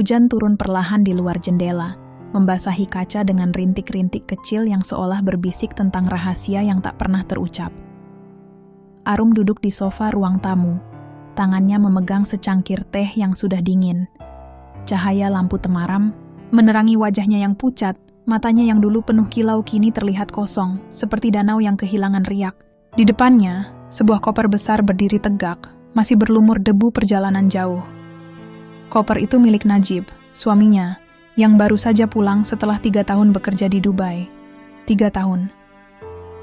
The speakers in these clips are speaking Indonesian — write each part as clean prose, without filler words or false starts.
Hujan turun perlahan di luar jendela, membasahi kaca dengan rintik-rintik kecil yang seolah berbisik tentang rahasia yang tak pernah terucap. Arum duduk di sofa ruang tamu, tangannya memegang secangkir teh yang sudah dingin. Cahaya lampu temaram menerangi wajahnya yang pucat, matanya yang dulu penuh kilau kini terlihat kosong, seperti danau yang kehilangan riak. Di depannya, sebuah koper besar berdiri tegak, masih berlumur debu perjalanan jauh. Koper itu milik Najib, suaminya, yang baru saja pulang setelah 3 tahun bekerja di Dubai. 3 tahun.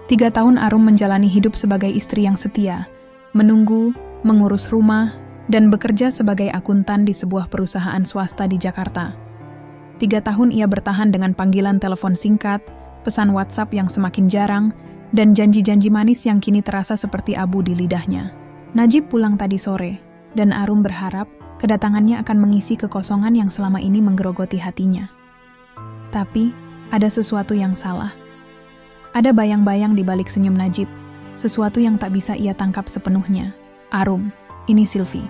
3 tahun Arum menjalani hidup sebagai istri yang setia, menunggu, mengurus rumah, dan bekerja sebagai akuntan di sebuah perusahaan swasta di Jakarta. 3 tahun ia bertahan dengan panggilan telepon singkat, pesan WhatsApp yang semakin jarang, dan janji-janji manis yang kini terasa seperti abu di lidahnya. Najib pulang tadi sore, dan Arum berharap kedatangannya akan mengisi kekosongan yang selama ini menggerogoti hatinya. Tapi, ada sesuatu yang salah. Ada bayang-bayang di balik senyum Najib, sesuatu yang tak bisa ia tangkap sepenuhnya. "Arum, ini Sylvie,"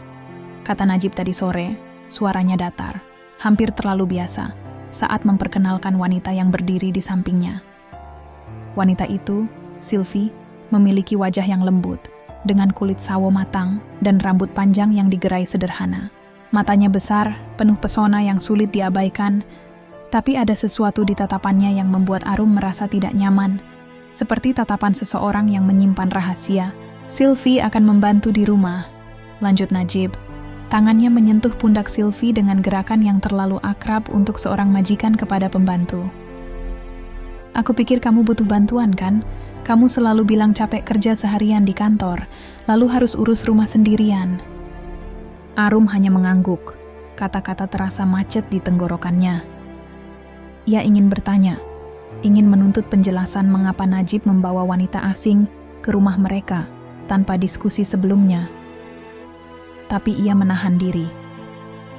kata Najib tadi sore, suaranya datar, hampir terlalu biasa, saat memperkenalkan wanita yang berdiri di sampingnya. Wanita itu, Sylvie, memiliki wajah yang lembut, dengan kulit sawo matang dan rambut panjang yang digerai sederhana. Matanya besar, penuh pesona yang sulit diabaikan, tapi ada sesuatu di tatapannya yang membuat Arum merasa tidak nyaman, seperti tatapan seseorang yang menyimpan rahasia. "Sylvie akan membantu di rumah," lanjut Najib. Tangannya menyentuh pundak Sylvie dengan gerakan yang terlalu akrab untuk seorang majikan kepada pembantu. "Aku pikir kamu butuh bantuan kan? Kamu selalu bilang capek kerja seharian di kantor, lalu harus urus rumah sendirian." Arum hanya mengangguk, kata-kata terasa macet di tenggorokannya. Ia ingin bertanya, ingin menuntut penjelasan mengapa Najib membawa wanita asing ke rumah mereka tanpa diskusi sebelumnya. Tapi ia menahan diri.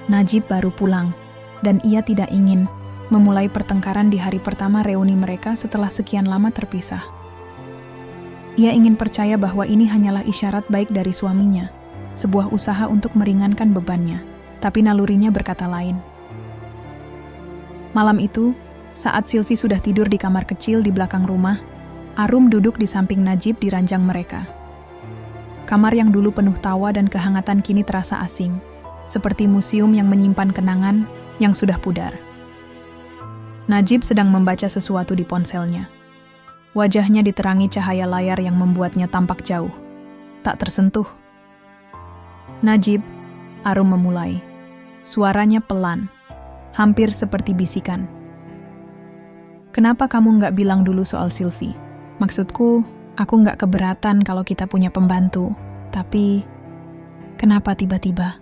Najib baru pulang, dan ia tidak ingin memulai pertengkaran di hari pertama reuni mereka setelah sekian lama terpisah. Ia ingin percaya bahwa ini hanyalah isyarat baik dari suaminya, sebuah usaha untuk meringankan bebannya, tapi nalurinya berkata lain. Malam itu, saat Sylvie sudah tidur di kamar kecil di belakang rumah, Arum duduk di samping Najib di ranjang mereka. Kamar yang dulu penuh tawa dan kehangatan kini terasa asing, seperti museum yang menyimpan kenangan yang sudah pudar. Najib sedang membaca sesuatu di ponselnya. Wajahnya diterangi cahaya layar yang membuatnya tampak jauh, tak tersentuh. "Najib," Arum memulai. Suaranya pelan, hampir seperti bisikan. "Kenapa kamu nggak bilang dulu soal Sylvie? Maksudku, aku nggak keberatan kalau kita punya pembantu, tapi kenapa tiba-tiba?"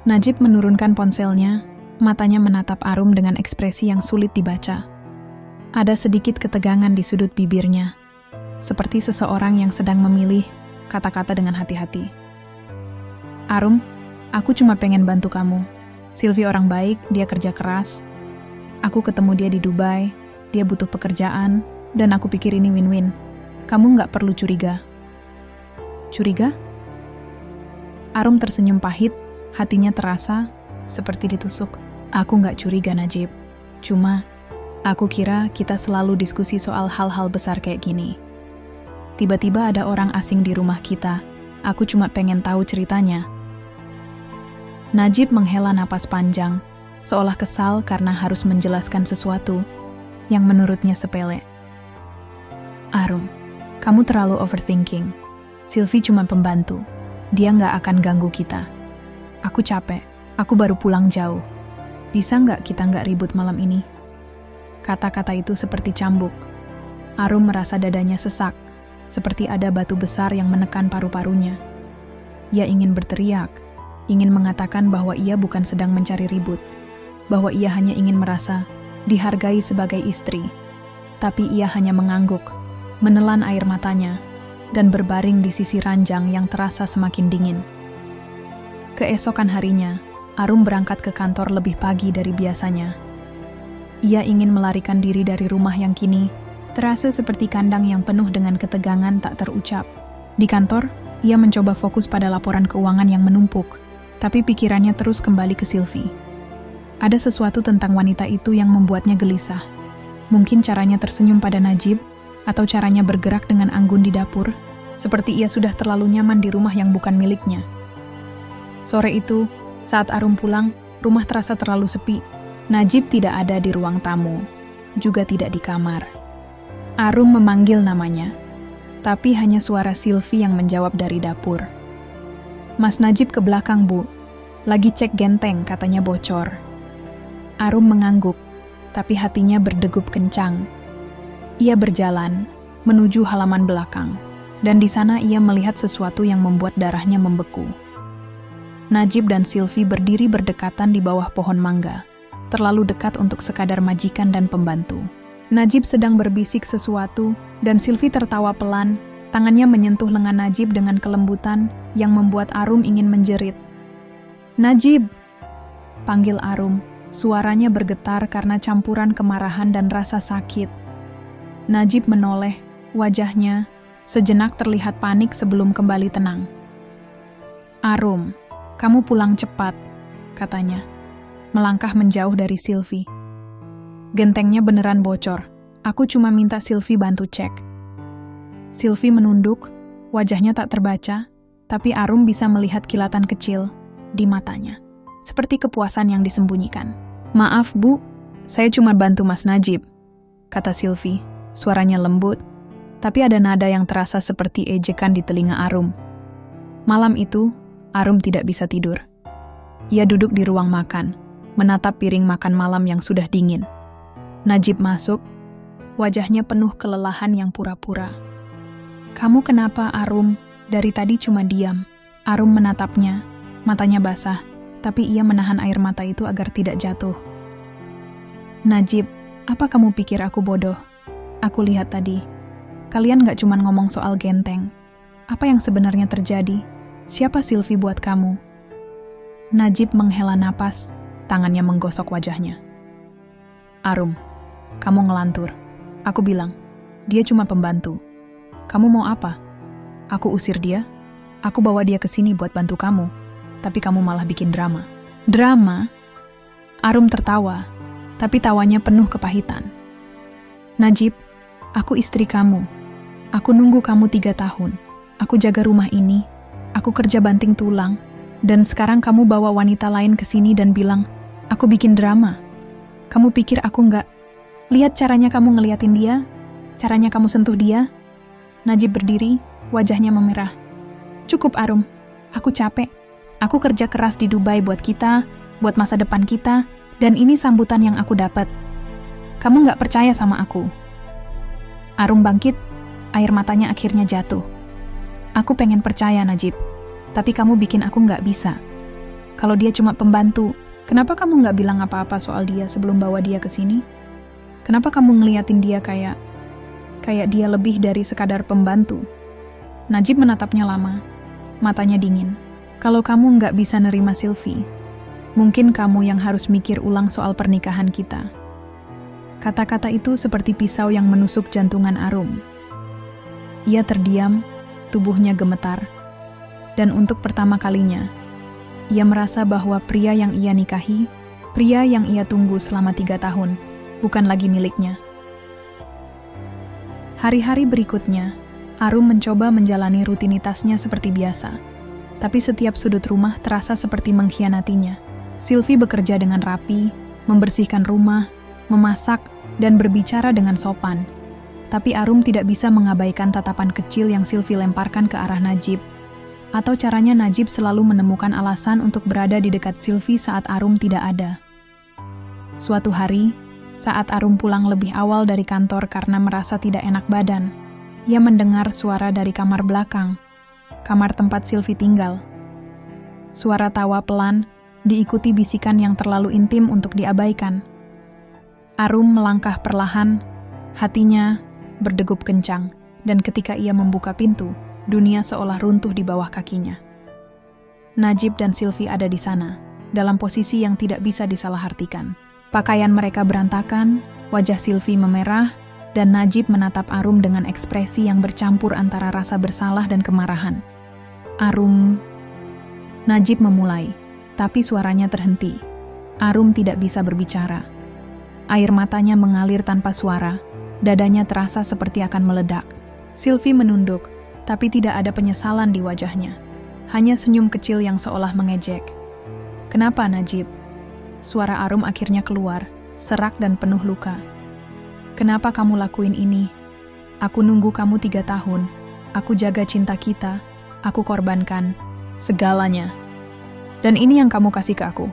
Najib menurunkan ponselnya, matanya menatap Arum dengan ekspresi yang sulit dibaca. Ada sedikit ketegangan di sudut bibirnya, seperti seseorang yang sedang memilih kata-kata dengan hati-hati. "Arum, aku cuma pengen bantu kamu. Sylvie orang baik, dia kerja keras. Aku ketemu dia di Dubai, dia butuh pekerjaan, dan aku pikir ini win-win. Kamu nggak perlu curiga." "Curiga?" Arum tersenyum pahit, hatinya terasa seperti ditusuk. "Aku nggak curiga, Najib. Cuma, aku kira kita selalu diskusi soal hal-hal besar kayak gini. Tiba-tiba ada orang asing di rumah kita. Aku cuma pengen tahu ceritanya." Najib menghela napas panjang, seolah kesal karena harus menjelaskan sesuatu yang menurutnya sepele. "Arum, kamu terlalu overthinking. Sylvie cuma pembantu. Dia nggak akan ganggu kita. Aku capek, aku baru pulang jauh. Bisa nggak kita nggak ribut malam ini?" Kata-kata itu seperti cambuk. Arum merasa dadanya sesak, seperti ada batu besar yang menekan paru-parunya. Ia ingin berteriak, ingin mengatakan bahwa ia bukan sedang mencari ribut, bahwa ia hanya ingin merasa dihargai sebagai istri. Tapi ia hanya mengangguk, menelan air matanya, dan berbaring di sisi ranjang yang terasa semakin dingin. Keesokan harinya, Arum berangkat ke kantor lebih pagi dari biasanya. Ia ingin melarikan diri dari rumah yang kini terasa seperti kandang yang penuh dengan ketegangan tak terucap. Di kantor, ia mencoba fokus pada laporan keuangan yang menumpuk, tapi pikirannya terus kembali ke Sylvie. Ada sesuatu tentang wanita itu yang membuatnya gelisah. Mungkin caranya tersenyum pada Najib, atau caranya bergerak dengan anggun di dapur, seperti ia sudah terlalu nyaman di rumah yang bukan miliknya. Sore itu, saat Arum pulang, rumah terasa terlalu sepi. Najib tidak ada di ruang tamu, juga tidak di kamar. Arum memanggil namanya, tapi hanya suara Silvi yang menjawab dari dapur. "Mas Najib ke belakang, Bu. Lagi cek genteng, katanya bocor." Arum mengangguk, tapi hatinya berdegup kencang. Ia berjalan menuju halaman belakang, dan di sana ia melihat sesuatu yang membuat darahnya membeku. Najib dan Silvi berdiri berdekatan di bawah pohon mangga, terlalu dekat untuk sekadar majikan dan pembantu. Najib sedang berbisik sesuatu, dan Silvi tertawa pelan, tangannya menyentuh lengan Najib dengan kelembutan yang membuat Arum ingin menjerit. "Najib!" panggil Arum, suaranya bergetar karena campuran kemarahan dan rasa sakit. Najib menoleh, wajahnya sejenak terlihat panik sebelum kembali tenang. "Arum, kamu pulang cepat," katanya, melangkah menjauh dari Silvi. "Gentengnya beneran bocor. Aku cuma minta Silvi bantu cek." Silvi menunduk, wajahnya tak terbaca, tapi Arum bisa melihat kilatan kecil di matanya, seperti kepuasan yang disembunyikan. "Maaf, Bu, saya cuma bantu Mas Najib," kata Silvi, suaranya lembut, tapi ada nada yang terasa seperti ejekan di telinga Arum. Malam itu, Arum tidak bisa tidur. Ia duduk di ruang makan, menatap piring makan malam yang sudah dingin. Najib masuk, wajahnya penuh kelelahan yang pura-pura. "Kamu kenapa, Arum? Dari tadi cuma diam." Arum menatapnya, matanya basah, tapi ia menahan air mata itu agar tidak jatuh. "Najib, apa kamu pikir aku bodoh? Aku lihat tadi. Kalian gak cuma ngomong soal genteng. Apa yang sebenarnya terjadi? Siapa Silvi buat kamu?" Najib menghela napas, tangannya menggosok wajahnya. "Arum, kamu ngelantur. Aku bilang, dia cuma pembantu. Kamu mau apa? Aku usir dia? Aku bawa dia ke sini buat bantu kamu. Tapi kamu malah bikin drama." "Drama?" Arum tertawa, tapi tawanya penuh kepahitan. "Najib, aku istri kamu. Aku nunggu kamu 3 tahun. Aku jaga rumah ini. Aku kerja banting tulang. Dan sekarang kamu bawa wanita lain ke sini dan bilang, aku bikin drama. Kamu pikir aku nggak? Lihat caranya kamu ngeliatin dia, caranya kamu sentuh dia." Najib berdiri, wajahnya memerah. "Cukup, Arum. Aku capek. Aku kerja keras di Dubai buat kita, buat masa depan kita, dan ini sambutan yang aku dapat. Kamu nggak percaya sama aku." Arum bangkit, air matanya akhirnya jatuh. "Aku pengen percaya, Najib. Tapi kamu bikin aku nggak bisa. Kalau dia cuma pembantu, kenapa kamu nggak bilang apa-apa soal dia sebelum bawa dia ke sini? Kenapa kamu ngeliatin dia kayak dia lebih dari sekadar pembantu?" Najib menatapnya lama, matanya dingin. "Kalau kamu nggak bisa nerima Silvi, mungkin kamu yang harus mikir ulang soal pernikahan kita." Kata-kata itu seperti pisau yang menusuk jantungan Arum. Ia terdiam, tubuhnya gemetar, dan untuk pertama kalinya, ia merasa bahwa pria yang ia nikahi, pria yang ia tunggu selama 3 tahun, bukan lagi miliknya. Hari-hari berikutnya, Arum mencoba menjalani rutinitasnya seperti biasa, tapi setiap sudut rumah terasa seperti mengkhianatinya. Silvi bekerja dengan rapi, membersihkan rumah, memasak, dan berbicara dengan sopan. Tapi Arum tidak bisa mengabaikan tatapan kecil yang Silvi lemparkan ke arah Najib, atau caranya Najib selalu menemukan alasan untuk berada di dekat Silvi saat Arum tidak ada. Suatu hari, saat Arum pulang lebih awal dari kantor karena merasa tidak enak badan, ia mendengar suara dari kamar belakang, kamar tempat Silvi tinggal. Suara tawa pelan, diikuti bisikan yang terlalu intim untuk diabaikan. Arum melangkah perlahan, hatinya berdegup kencang, dan ketika ia membuka pintu, dunia seolah runtuh di bawah kakinya. Najib dan Silvi ada di sana, dalam posisi yang tidak bisa disalahartikan. Pakaian mereka berantakan, wajah Silvi memerah, dan Najib menatap Arum dengan ekspresi yang bercampur antara rasa bersalah dan kemarahan. "Arum..." Najib memulai, tapi suaranya terhenti. Arum tidak bisa berbicara. Air matanya mengalir tanpa suara, dadanya terasa seperti akan meledak. Sylvie menunduk, tapi tidak ada penyesalan di wajahnya. Hanya senyum kecil yang seolah mengejek. "Kenapa, Najib?" Suara Arum akhirnya keluar, serak dan penuh luka. "Kenapa kamu lakuin ini? Aku nunggu kamu 3 tahun. Aku jaga cinta kita. Aku korbankan segalanya. Dan ini yang kamu kasih ke aku."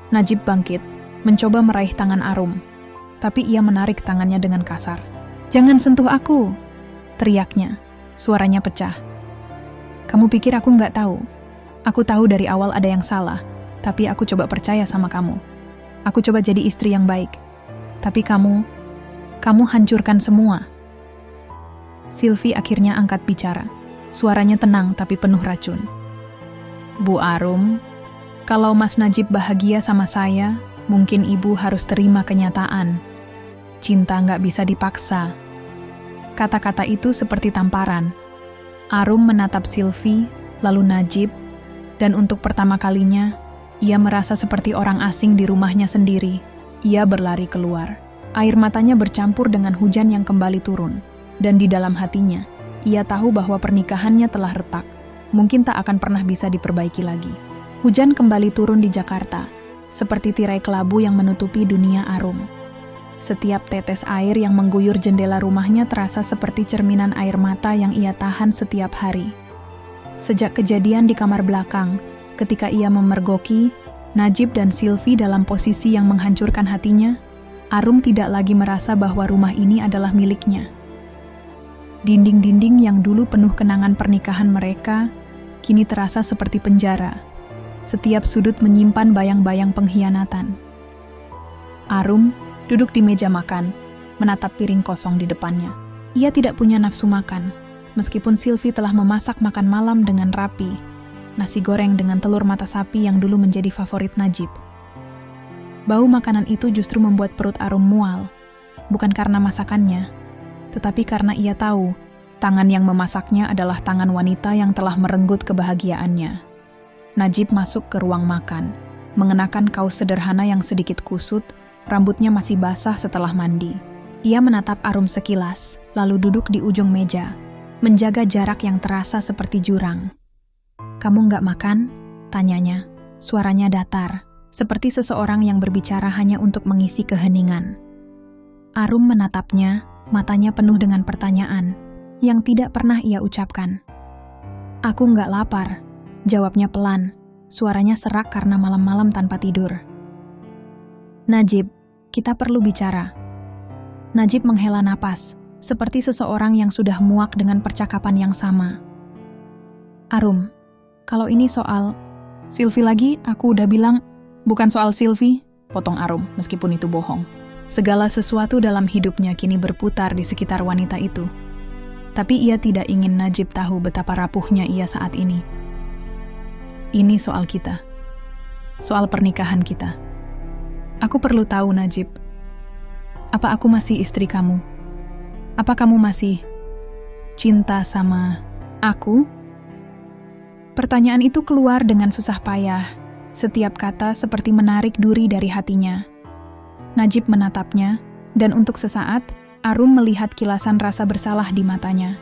Najib bangkit, mencoba meraih tangan Arum. Tapi ia menarik tangannya dengan kasar. "Jangan sentuh aku!" teriaknya. Suaranya pecah. "Kamu pikir aku nggak tahu? Aku tahu dari awal ada yang salah, tapi aku coba percaya sama kamu. Aku coba jadi istri yang baik. Tapi kamu hancurkan semua." Sylvie akhirnya angkat bicara. Suaranya tenang tapi penuh racun. "Bu Arum, kalau Mas Najib bahagia sama saya, mungkin Ibu harus terima kenyataan. Cinta nggak bisa dipaksa." Kata-kata itu seperti tamparan. Arum menatap Sylvie, lalu Najib, dan untuk pertama kalinya, ia merasa seperti orang asing di rumahnya sendiri. Ia berlari keluar. Air matanya bercampur dengan hujan yang kembali turun. Dan di dalam hatinya, ia tahu bahwa pernikahannya telah retak. Mungkin tak akan pernah bisa diperbaiki lagi. Hujan kembali turun di Jakarta, seperti tirai kelabu yang menutupi dunia Arum. Setiap tetes air yang mengguyur jendela rumahnya terasa seperti cerminan air mata yang ia tahan setiap hari. Sejak kejadian di kamar belakang, ketika ia memergoki Najib dan Sylvie dalam posisi yang menghancurkan hatinya, Arum tidak lagi merasa bahwa rumah ini adalah miliknya. Dinding-dinding yang dulu penuh kenangan pernikahan mereka, kini terasa seperti penjara. Setiap sudut menyimpan bayang-bayang pengkhianatan. Arum duduk di meja makan, menatap piring kosong di depannya. Ia tidak punya nafsu makan, meskipun Sylvie telah memasak makan malam dengan rapi, nasi goreng dengan telur mata sapi yang dulu menjadi favorit Najib. Bau makanan itu justru membuat perut Arum mual, bukan karena masakannya, tetapi karena ia tahu tangan yang memasaknya adalah tangan wanita yang telah merenggut kebahagiaannya. Najib masuk ke ruang makan, mengenakan kaos sederhana yang sedikit kusut, rambutnya masih basah setelah mandi. Ia menatap Arum sekilas, lalu duduk di ujung meja, menjaga jarak yang terasa seperti jurang. "Kamu nggak makan?" tanyanya. Suaranya datar, seperti seseorang yang berbicara hanya untuk mengisi keheningan. Arum menatapnya, matanya penuh dengan pertanyaan yang tidak pernah ia ucapkan. "Aku nggak lapar," jawabnya pelan, suaranya serak karena malam-malam tanpa tidur. "Najib, kita perlu bicara." Najib menghela napas, seperti seseorang yang sudah muak dengan percakapan yang sama. "Arum, kalau ini soal Sylvie lagi, aku udah bilang." "Bukan soal Sylvie," potong Arum, meskipun itu bohong. Segala sesuatu dalam hidupnya kini berputar di sekitar wanita itu. Tapi ia tidak ingin Najib tahu betapa rapuhnya ia saat ini. "Ini soal kita. Soal pernikahan kita. Aku perlu tahu, Najib. Apa aku masih istri kamu? Apa kamu masih cinta sama aku?" Pertanyaan itu keluar dengan susah payah. Setiap kata seperti menarik duri dari hatinya. Najib menatapnya, dan untuk sesaat, Arum melihat kilasan rasa bersalah di matanya.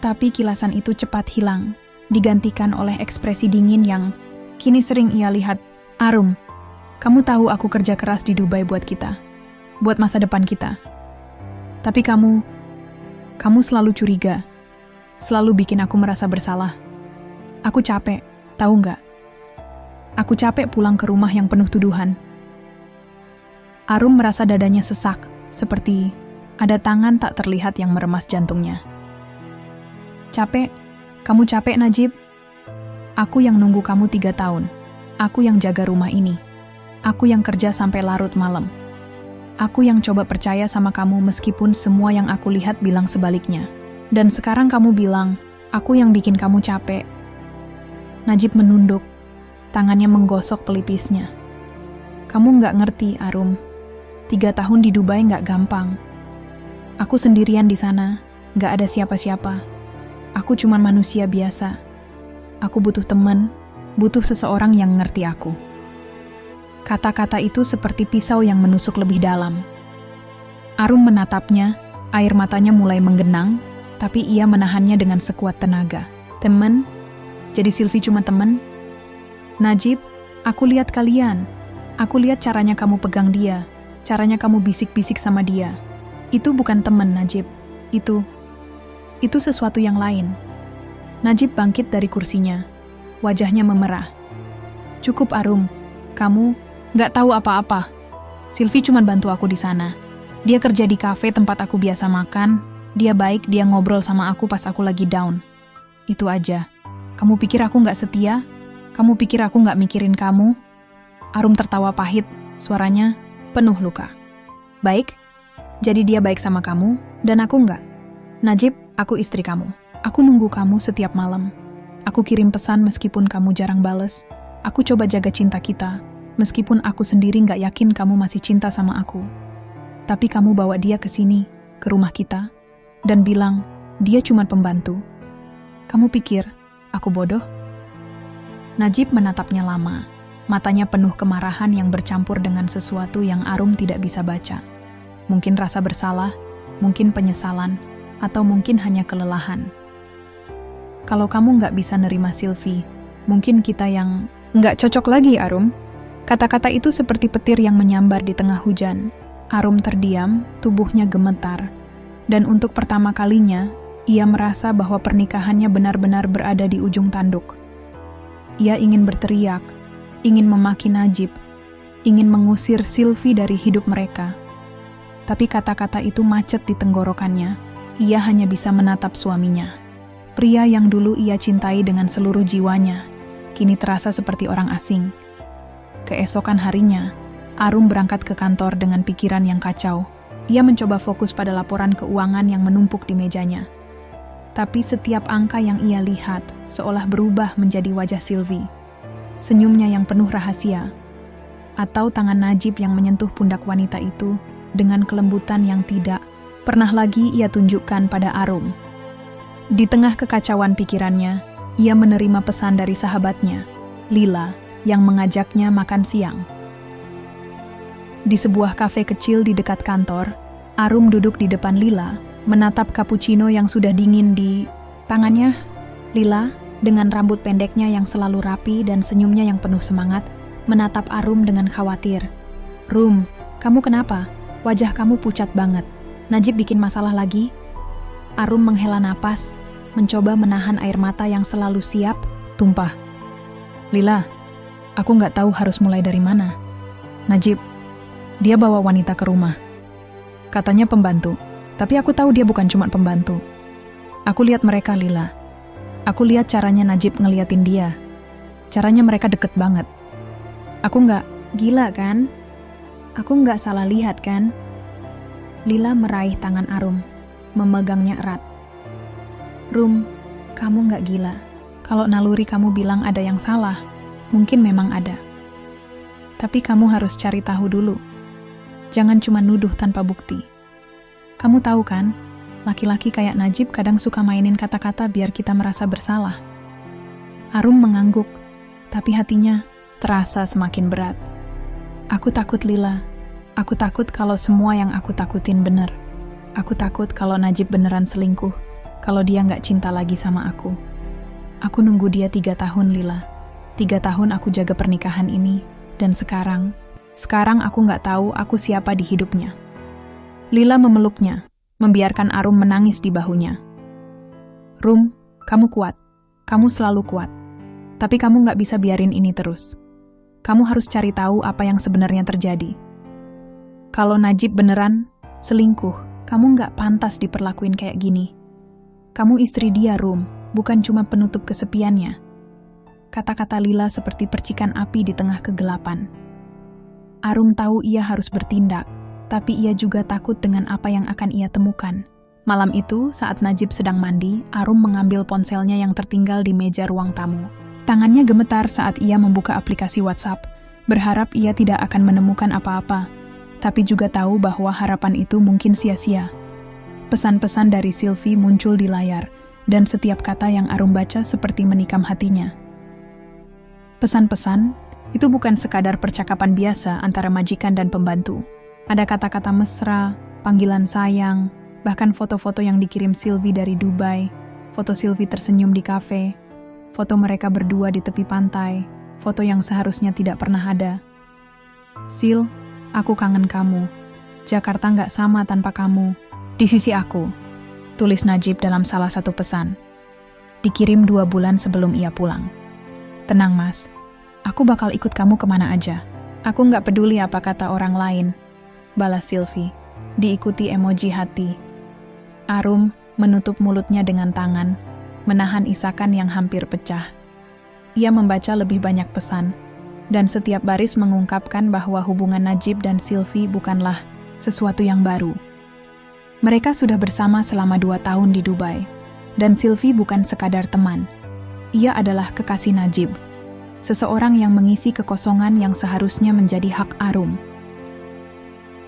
Tapi kilasan itu cepat hilang, digantikan oleh ekspresi dingin yang kini sering ia lihat. "Arum, kamu tahu aku kerja keras di Dubai buat kita, buat masa depan kita. Tapi kamu selalu curiga, selalu bikin aku merasa bersalah. Aku capek, tahu nggak? Aku capek pulang ke rumah yang penuh tuduhan." Arum merasa dadanya sesak, seperti ada tangan tak terlihat yang meremas jantungnya. "Capek? Kamu capek, Najib? Aku yang nunggu kamu 3 tahun. Aku yang jaga rumah ini. Aku yang kerja sampai larut malam. Aku yang coba percaya sama kamu meskipun semua yang aku lihat bilang sebaliknya. Dan sekarang kamu bilang, aku yang bikin kamu capek." Najib menunduk, tangannya menggosok pelipisnya. "Kamu nggak ngerti, Arum. 3 tahun di Dubai nggak gampang. Aku sendirian di sana, nggak ada siapa-siapa. Aku cuman manusia biasa. Aku butuh teman, butuh seseorang yang ngerti aku." Kata-kata itu seperti pisau yang menusuk lebih dalam. Arum menatapnya, air matanya mulai menggenang, tapi ia menahannya dengan sekuat tenaga. Temen? Jadi Sylvie cuma temen? Najib, aku lihat kalian. Aku lihat caranya kamu pegang dia, caranya kamu bisik-bisik sama dia. Itu bukan temen, Najib. Itu sesuatu yang lain. Najib bangkit dari kursinya. Wajahnya memerah. Cukup, Arum. Kamu nggak tahu apa-apa. Sylvie cuma bantu aku di sana. Dia kerja di kafe tempat aku biasa makan. Dia baik, dia ngobrol sama aku pas aku lagi down. Itu aja. Kamu pikir aku nggak setia? Kamu pikir aku nggak mikirin kamu? Arum tertawa pahit, suaranya penuh luka. Baik, jadi dia baik sama kamu, dan aku nggak. Najib, aku istri kamu. Aku nunggu kamu setiap malam. Aku kirim pesan meskipun kamu jarang bales. Aku coba jaga cinta kita, meskipun aku sendiri nggak yakin kamu masih cinta sama aku. Tapi kamu bawa dia ke sini, ke rumah kita, dan bilang, dia cuma pembantu. Kamu pikir, aku bodoh? Najib menatapnya lama. Matanya penuh kemarahan yang bercampur dengan sesuatu yang Arum tidak bisa baca. Mungkin rasa bersalah, mungkin penyesalan, atau mungkin hanya kelelahan. Kalau kamu nggak bisa nerima Sylvie, mungkin kita yang nggak cocok lagi, Arum. Kata-kata itu seperti petir yang menyambar di tengah hujan. Arum terdiam, tubuhnya gemetar. Dan untuk pertama kalinya, ia merasa bahwa pernikahannya benar-benar berada di ujung tanduk. Ia ingin berteriak, ingin memaki Najib, ingin mengusir Sylvie dari hidup mereka. Tapi kata-kata itu macet di tenggorokannya. Ia hanya bisa menatap suaminya. Pria yang dulu ia cintai dengan seluruh jiwanya, kini terasa seperti orang asing. Keesokan harinya, Arum berangkat ke kantor dengan pikiran yang kacau. Ia mencoba fokus pada laporan keuangan yang menumpuk di mejanya. Tapi setiap angka yang ia lihat seolah berubah menjadi wajah Sylvie. Senyumnya yang penuh rahasia. Atau tangan Najib yang menyentuh pundak wanita itu dengan kelembutan yang tidak pernah lagi ia tunjukkan pada Arum. Di tengah kekacauan pikirannya, ia menerima pesan dari sahabatnya, Lila, yang mengajaknya makan siang. Di sebuah kafe kecil di dekat kantor, Arum duduk di depan Lila, menatap cappuccino yang sudah dingin di tangannya. Lila, dengan rambut pendeknya yang selalu rapi dan senyumnya yang penuh semangat, menatap Arum dengan khawatir. Rum, kamu kenapa? Wajah kamu pucat banget. Najib bikin masalah lagi? Arum menghela napas, mencoba menahan air mata yang selalu siap tumpah. Lila, aku nggak tahu harus mulai dari mana. Najib, dia bawa wanita ke rumah. Katanya pembantu, tapi aku tahu dia bukan cuma pembantu. Aku lihat mereka, Lila. Aku lihat caranya Najib ngeliatin dia. Caranya mereka deket banget. Aku nggak gila kan? Aku nggak salah lihat kan? Lila meraih tangan Arum, memegangnya erat. Rum, kamu nggak gila. Kalau naluri kamu bilang ada yang salah, mungkin memang ada. Tapi kamu harus cari tahu dulu. Jangan cuma nuduh tanpa bukti. Kamu tahu kan, laki-laki kayak Najib kadang suka mainin kata-kata biar kita merasa bersalah. Arum mengangguk, tapi hatinya terasa semakin berat. Aku takut, Lila. Aku takut kalau semua yang aku takutin bener. Aku takut kalau Najib beneran selingkuh, kalau dia nggak cinta lagi sama aku. Aku nunggu dia 3 tahun, Lila. 3 tahun aku jaga pernikahan ini, dan sekarang aku nggak tahu aku siapa di hidupnya. Lila memeluknya, membiarkan Arum menangis di bahunya. Rum, kamu kuat. Kamu selalu kuat. Tapi kamu nggak bisa biarin ini terus. Kamu harus cari tahu apa yang sebenarnya terjadi. Kalau Najib beneran selingkuh, kamu nggak pantas diperlakuin kayak gini. Kamu istri dia, Rum, bukan cuma penutup kesepiannya. Kata-kata Lila seperti percikan api di tengah kegelapan. Arum tahu ia harus bertindak, tapi ia juga takut dengan apa yang akan ia temukan. Malam itu, saat Najib sedang mandi, Arum mengambil ponselnya yang tertinggal di meja ruang tamu. Tangannya gemetar saat ia membuka aplikasi WhatsApp, berharap ia tidak akan menemukan apa-apa, tapi juga tahu bahwa harapan itu mungkin sia-sia. Pesan-pesan dari Sylvie muncul di layar, dan setiap kata yang Arum baca seperti menikam hatinya. Pesan-pesan Itu bukan sekadar percakapan biasa antara majikan dan pembantu. Ada kata-kata mesra, panggilan sayang, bahkan foto-foto yang dikirim Sylvie dari Dubai, foto Sylvie tersenyum di kafe, foto mereka berdua di tepi pantai, foto yang seharusnya tidak pernah ada. Sil, aku kangen kamu. Jakarta nggak sama tanpa kamu. Di sisi aku, tulis Najib dalam salah satu pesan. Dikirim 2 bulan sebelum ia pulang. Tenang mas, aku bakal ikut kamu kemana aja. Aku nggak peduli apa kata orang lain, balas Sylvie, diikuti emoji hati. Arum menutup mulutnya dengan tangan, menahan isakan yang hampir pecah. Ia membaca lebih banyak pesan, dan setiap baris mengungkapkan bahwa hubungan Najib dan Sylvie bukanlah sesuatu yang baru. Mereka sudah bersama selama 2 tahun di Dubai, dan Sylvie bukan sekadar teman. Ia adalah kekasih Najib, seseorang yang mengisi kekosongan yang seharusnya menjadi hak Arum.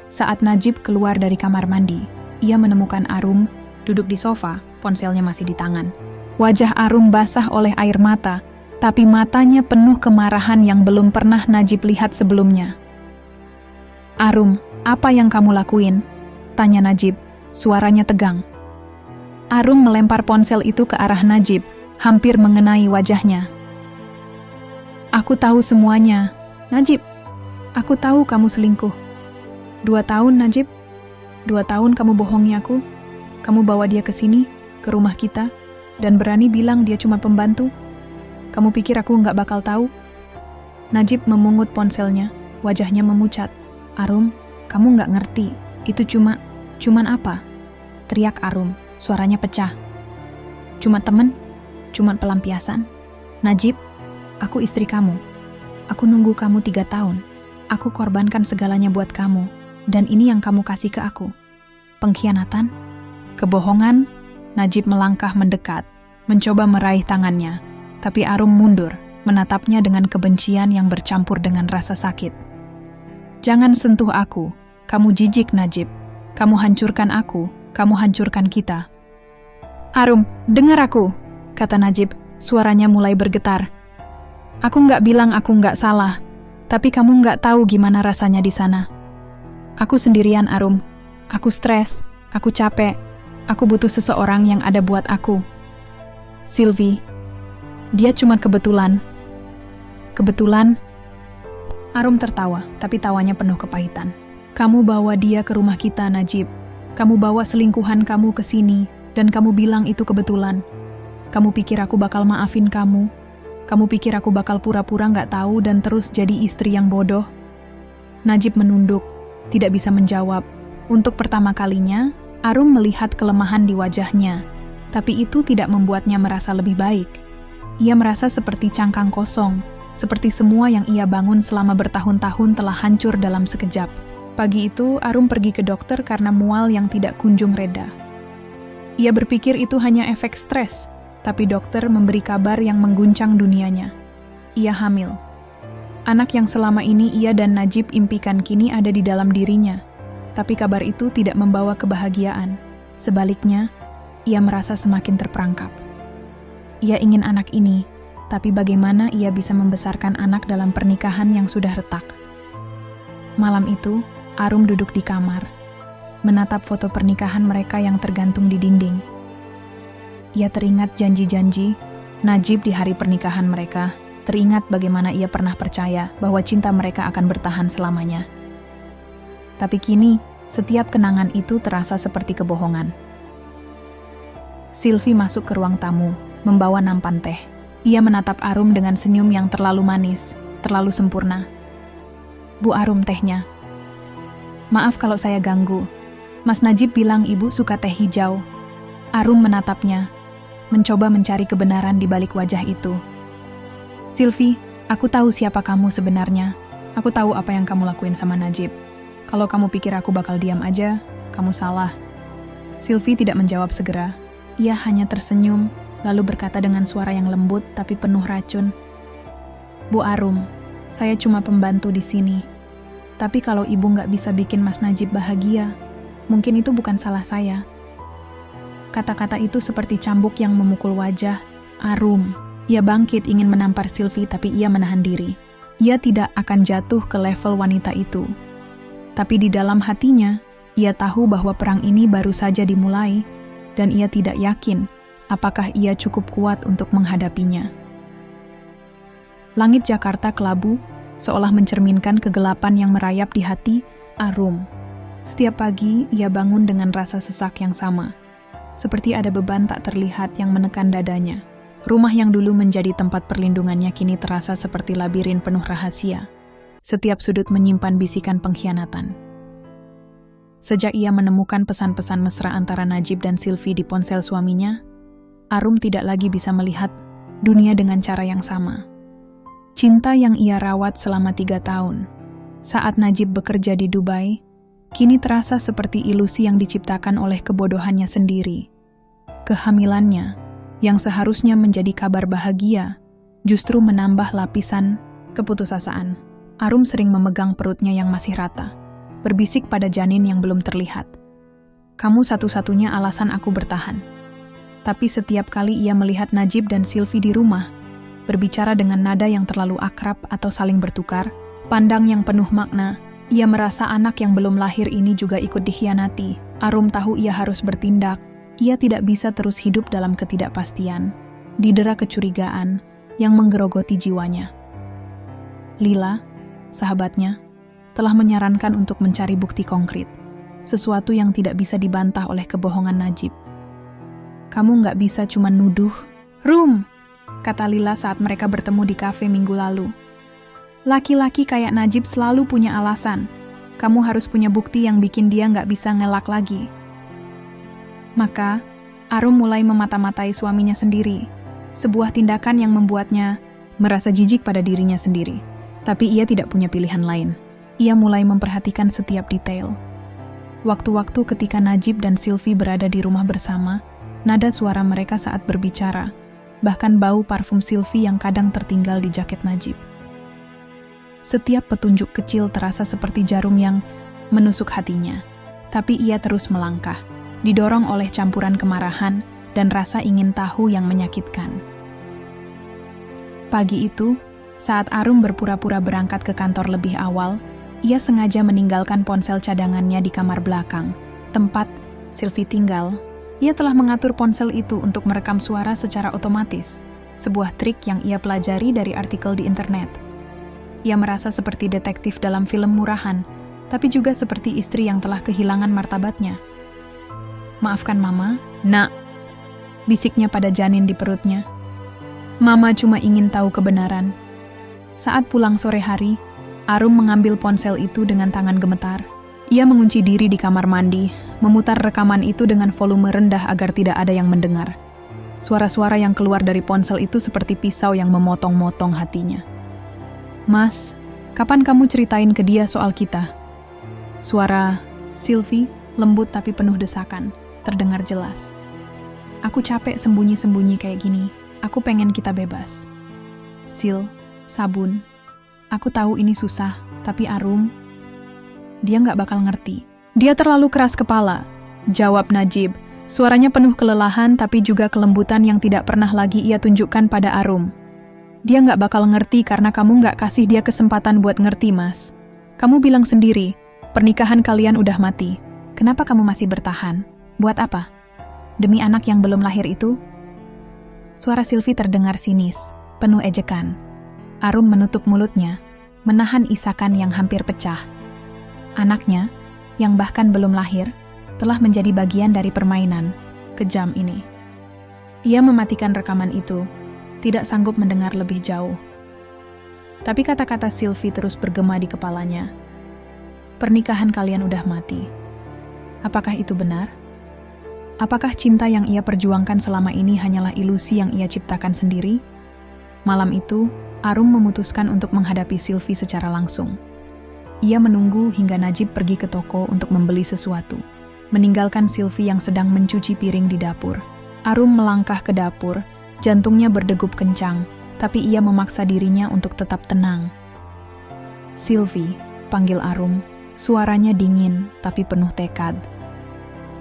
Saat Najib keluar dari kamar mandi, ia menemukan Arum duduk di sofa, ponselnya masih di tangan. Wajah Arum basah oleh air mata, tapi matanya penuh kemarahan yang belum pernah Najib lihat sebelumnya. Arum, apa yang kamu lakuin? Tanya Najib, suaranya tegang. Arum melempar ponsel itu ke arah Najib, hampir mengenai wajahnya. Aku tahu semuanya, Najib. Aku tahu kamu selingkuh. 2 tahun, Najib. 2 tahun kamu bohongi aku. Kamu bawa dia ke sini, ke rumah kita, dan berani bilang dia cuma pembantu. Kamu pikir aku nggak bakal tahu? Najib memungut ponselnya, wajahnya memucat. Arum, kamu nggak ngerti. Itu cuman apa? Teriak Arum, suaranya pecah. Cuma temen? Cuma pelampiasan? Najib, aku istri kamu. Aku nunggu kamu 3 tahun. Aku korbankan segalanya buat kamu. Dan ini yang kamu kasih ke aku. Pengkhianatan? Kebohongan? Najib melangkah mendekat, mencoba meraih tangannya. Tapi Arum mundur, menatapnya dengan kebencian yang bercampur dengan rasa sakit. Jangan sentuh aku. Kamu jijik, Najib. Kamu hancurkan aku. Kamu hancurkan kita. Arum, dengar aku, kata Najib, suaranya mulai bergetar. Aku nggak bilang aku nggak salah, tapi kamu nggak tahu gimana rasanya di sana. Aku sendirian, Arum. Aku stres, aku capek, aku butuh seseorang yang ada buat aku. Sylvie, dia cuma kebetulan. Kebetulan? Arum tertawa, tapi tawanya penuh kepahitan. Kamu bawa dia ke rumah kita, Najib. Kamu bawa selingkuhan kamu ke sini, dan kamu bilang itu kebetulan. Kamu pikir aku bakal maafin kamu? Kamu pikir aku bakal pura-pura nggak tahu dan terus jadi istri yang bodoh? Najib menunduk, tidak bisa menjawab. Untuk pertama kalinya, Arum melihat kelemahan di wajahnya, tapi itu tidak membuatnya merasa lebih baik. Ia merasa seperti cangkang kosong, seperti semua yang ia bangun selama bertahun-tahun telah hancur dalam sekejap. Pagi itu, Arum pergi ke dokter karena mual yang tidak kunjung reda. Ia berpikir itu hanya efek stres, tapi dokter memberi kabar yang mengguncang dunianya. Ia hamil. Anak yang selama ini ia dan Najib impikan kini ada di dalam dirinya. Tapi kabar itu tidak membawa kebahagiaan. Sebaliknya, ia merasa semakin terperangkap. Ia ingin anak ini, tapi bagaimana ia bisa membesarkan anak dalam pernikahan yang sudah retak? Malam itu, Arum duduk di kamar, menatap foto pernikahan mereka yang tergantung di dinding. Ia teringat janji-janji Najib di hari pernikahan mereka, teringat bagaimana ia pernah percaya bahwa cinta mereka akan bertahan selamanya. Tapi kini, setiap kenangan itu terasa seperti kebohongan. Sylvie masuk ke ruang tamu, membawa nampan teh. Ia menatap Arum dengan senyum yang terlalu manis, terlalu sempurna. Bu Arum, tehnya. Maaf kalau saya ganggu. Mas Najib bilang ibu suka teh hijau. Arum menatapnya, mencoba mencari kebenaran di balik wajah itu. Sylvie, aku tahu siapa kamu sebenarnya. Aku tahu apa yang kamu lakuin sama Najib. Kalau kamu pikir aku bakal diam aja, kamu salah. Sylvie tidak menjawab segera. Ia hanya tersenyum, lalu berkata dengan suara yang lembut tapi penuh racun. Bu Arum, saya cuma pembantu di sini. Tapi kalau ibu nggak bisa bikin Mas Najib bahagia, mungkin itu bukan salah saya. Kata-kata itu seperti cambuk yang memukul wajah Arum. Ia bangkit ingin menampar Sylvie tapi ia menahan diri. ia tidak akan jatuh ke level wanita itu. Tapi di dalam hatinya, ia tahu bahwa perang ini baru saja dimulai, dan ia tidak yakin apakah ia cukup kuat untuk menghadapinya. Langit Jakarta kelabu, seolah mencerminkan kegelapan yang merayap di hati Arum. Setiap pagi, ia bangun dengan rasa sesak yang sama. Seperti ada beban tak terlihat yang menekan dadanya. Rumah yang dulu menjadi tempat perlindungannya kini terasa seperti labirin penuh rahasia. Setiap sudut menyimpan bisikan pengkhianatan. Sejak ia menemukan pesan-pesan mesra antara Najib dan Sylvie di ponsel suaminya, Arum tidak lagi bisa melihat dunia dengan cara yang sama. Cinta yang ia rawat selama 3 tahun, saat Najib bekerja di Dubai, kini terasa seperti ilusi yang diciptakan oleh kebodohannya sendiri. Kehamilannya, yang seharusnya menjadi kabar bahagia, justru menambah lapisan keputusasaan. Arum sering memegang perutnya yang masih rata, berbisik pada janin yang belum terlihat. "Kamu satu-satunya alasan aku bertahan." Tapi setiap kali ia melihat Najib dan Sylvie di rumah, berbicara dengan nada yang terlalu akrab atau saling bertukar, pandang yang penuh makna, ia merasa anak yang belum lahir ini juga ikut dikhianati. Arum tahu ia harus bertindak. Ia tidak bisa terus hidup dalam ketidakpastian, didera kecurigaan yang menggerogoti jiwanya. Lila, sahabatnya, telah menyarankan untuk mencari bukti konkret, sesuatu yang tidak bisa dibantah oleh kebohongan Najib. "Kamu nggak bisa cuma nuduh." "Rum," kata Lila saat mereka bertemu di kafe minggu lalu. "Laki-laki kayak Najib selalu punya alasan. Kamu harus punya bukti yang bikin dia nggak bisa ngelak lagi." Maka, Arum mulai memata-matai suaminya sendiri. Sebuah tindakan yang membuatnya merasa jijik pada dirinya sendiri. Tapi ia tidak punya pilihan lain. Ia mulai memperhatikan setiap detail. Waktu-waktu ketika Najib dan Sylvie berada di rumah bersama, nada suara mereka saat berbicara, bahkan bau parfum Sylvie yang kadang tertinggal di jaket Najib. Setiap petunjuk kecil terasa seperti jarum yang menusuk hatinya. Tapi ia terus melangkah, didorong oleh campuran kemarahan dan rasa ingin tahu yang menyakitkan. Pagi itu, saat Arum berpura-pura berangkat ke kantor lebih awal, ia sengaja meninggalkan ponsel cadangannya di kamar belakang, tempat Sylvie tinggal. Ia telah mengatur ponsel itu untuk merekam suara secara otomatis, sebuah trik yang ia pelajari dari artikel di internet. Ia merasa seperti detektif dalam film murahan, tapi juga seperti istri yang telah kehilangan martabatnya. "Maafkan Mama, Nak," bisiknya pada janin di perutnya. "Mama cuma ingin tahu kebenaran." Saat pulang sore hari, Arum mengambil ponsel itu dengan tangan gemetar. Ia mengunci diri di kamar mandi, memutar rekaman itu dengan volume rendah agar tidak ada yang mendengar. Suara-suara yang keluar dari ponsel itu seperti pisau yang memotong-motong hatinya. "Mas, kapan kamu ceritain ke dia soal kita?" Suara Sylvie, lembut tapi penuh desakan, terdengar jelas. "Aku capek sembunyi-sembunyi kayak gini. Aku pengen kita bebas." "Sil, sabun. Aku tahu ini susah, tapi Arum, dia nggak bakal ngerti. Dia terlalu keras kepala," jawab Najib. Suaranya penuh kelelahan tapi juga kelembutan yang tidak pernah lagi ia tunjukkan pada Arum. "Dia nggak bakal ngerti karena kamu nggak kasih dia kesempatan buat ngerti, Mas. Kamu bilang sendiri, pernikahan kalian udah mati. Kenapa kamu masih bertahan? Buat apa? Demi anak yang belum lahir itu?" Suara Sylvie terdengar sinis, penuh ejekan. Arum menutup mulutnya, menahan isakan yang hampir pecah. Anaknya, yang bahkan belum lahir, telah menjadi bagian dari permainan kejam ini. Ia mematikan rekaman itu, tidak sanggup mendengar lebih jauh. Tapi kata-kata Sylvie terus bergema di kepalanya. "Pernikahan kalian udah mati." Apakah itu benar? Apakah cinta yang ia perjuangkan selama ini hanyalah ilusi yang ia ciptakan sendiri? Malam itu, Arum memutuskan untuk menghadapi Sylvie secara langsung. Ia menunggu hingga Najib pergi ke toko untuk membeli sesuatu, meninggalkan Sylvie yang sedang mencuci piring di dapur. Arum melangkah ke dapur, jantungnya berdegup kencang, tapi ia memaksa dirinya untuk tetap tenang. "Sylvie," panggil Arum, suaranya dingin tapi penuh tekad.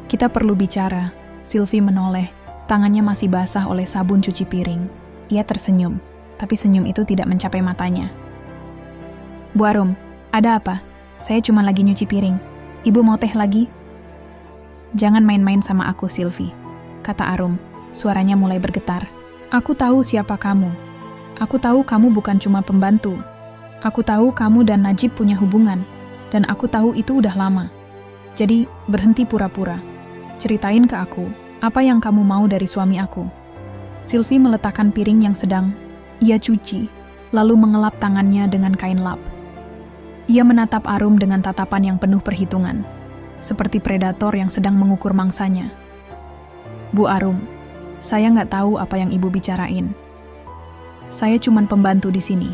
"Kita perlu bicara." Sylvie menoleh, tangannya masih basah oleh sabun cuci piring. Ia tersenyum, tapi senyum itu tidak mencapai matanya. Bu Arum, ada apa? Saya cuma lagi nyuci piring. Ibu mau teh lagi? Jangan main-main sama aku, Sylvie, kata Arum. Suaranya mulai bergetar. Aku tahu siapa kamu. Aku tahu kamu bukan cuma pembantu. Aku tahu kamu dan Najib punya hubungan. Dan aku tahu itu udah lama. Jadi, berhenti pura-pura. Ceritain ke aku, apa yang kamu mau dari suami aku? Sylvie meletakkan piring yang sedang ia cuci, lalu mengelap tangannya dengan kain lap. Ia menatap Arum dengan tatapan yang penuh perhitungan, seperti predator yang sedang mengukur mangsanya. Bu Arum, saya nggak tahu apa yang ibu bicarain. Saya cuman pembantu di sini.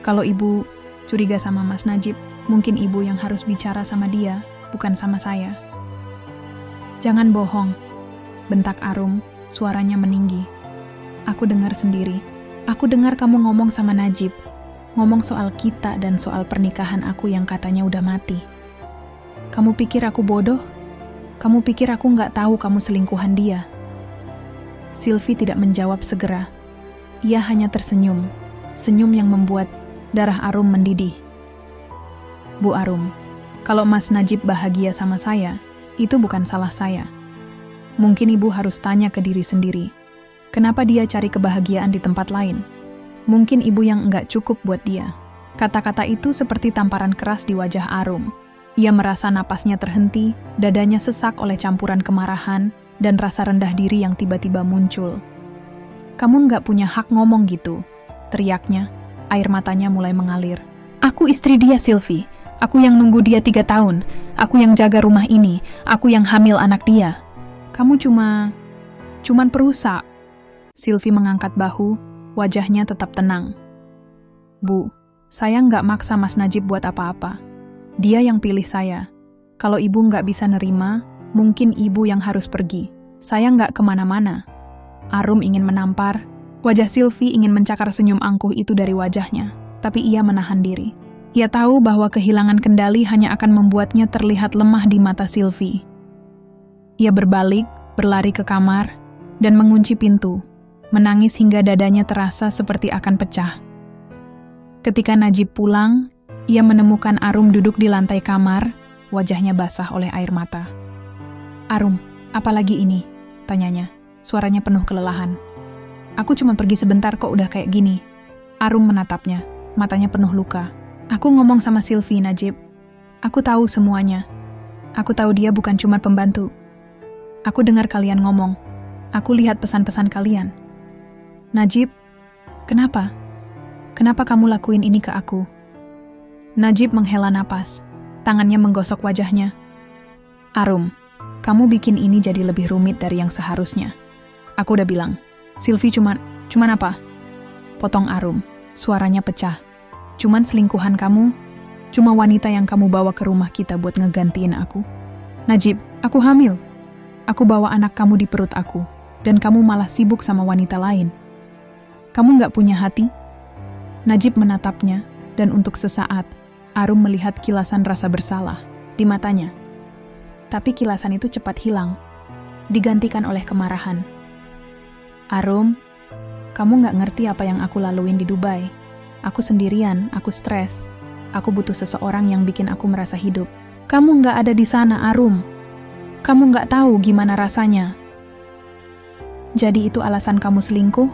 Kalau ibu curiga sama Mas Najib, mungkin ibu yang harus bicara sama dia, bukan sama saya. Jangan bohong, bentak Arum, suaranya meninggi. Aku dengar sendiri. Aku dengar kamu ngomong sama Najib. Ngomong soal kita dan soal pernikahan aku yang katanya udah mati. Kamu pikir aku bodoh? Kamu pikir aku nggak tahu kamu selingkuhan dia? Sylvie tidak menjawab segera. Ia hanya tersenyum. Senyum yang membuat darah Arum mendidih. Bu Arum, kalau Mas Najib bahagia sama saya, itu bukan salah saya. Mungkin ibu harus tanya ke diri sendiri. Kenapa dia cari kebahagiaan di tempat lain? Mungkin ibu yang enggak cukup buat dia. Kata-kata itu seperti tamparan keras di wajah Arum. Ia merasa napasnya terhenti, dadanya sesak oleh campuran kemarahan dan rasa rendah diri yang tiba-tiba muncul. Kamu enggak punya hak ngomong gitu, teriaknya. Air matanya mulai mengalir. Aku istri dia, Sylvie. Aku yang nunggu dia 3 tahun. Aku yang jaga rumah ini. Aku yang hamil anak dia. Kamu cuman perusak. Sylvie mengangkat bahu. Wajahnya tetap tenang. Bu, saya nggak maksa Mas Najib buat apa-apa. Dia yang pilih saya. Kalau ibu nggak bisa nerima, mungkin ibu yang harus pergi. Saya nggak kemana-mana. Arum ingin menampar. Wajah Sylvie ingin mencakar senyum angkuh itu dari wajahnya. Tapi ia menahan diri. Ia tahu bahwa kehilangan kendali hanya akan membuatnya terlihat lemah di mata Sylvie. Ia berbalik, berlari ke kamar, dan mengunci pintu. Menangis hingga dadanya terasa seperti akan pecah. Ketika Najib pulang, ia menemukan Arum duduk di lantai kamar, wajahnya basah oleh air mata. Arum, apalagi ini? Tanyanya, suaranya penuh kelelahan. Aku cuma pergi sebentar kok udah kayak gini. Arum menatapnya, matanya penuh luka. Aku ngomong sama Sylvie, Najib. Aku tahu semuanya. Aku tahu dia bukan cuma pembantu. Aku dengar kalian ngomong. Aku lihat pesan-pesan kalian. Najib, kenapa? Kenapa kamu lakuin ini ke aku? Najib menghela napas. Tangannya menggosok wajahnya. Arum, kamu bikin ini jadi lebih rumit dari yang seharusnya. Aku udah bilang, Sylvie cuman apa? Potong Arum, suaranya pecah. Cuman selingkuhan kamu, cuma wanita yang kamu bawa ke rumah kita buat ngegantiin aku. Najib, aku hamil. Aku bawa anak kamu di perut aku, dan kamu malah sibuk sama wanita lain. Kamu nggak punya hati? Najib menatapnya, dan untuk sesaat, Arum melihat kilasan rasa bersalah di matanya. Tapi kilasan itu cepat hilang, digantikan oleh kemarahan. Arum, kamu nggak ngerti apa yang aku laluin di Dubai. Aku sendirian, aku stres. Aku butuh seseorang yang bikin aku merasa hidup. Kamu nggak ada di sana, Arum. Kamu nggak tahu gimana rasanya. Jadi itu alasan kamu selingkuh?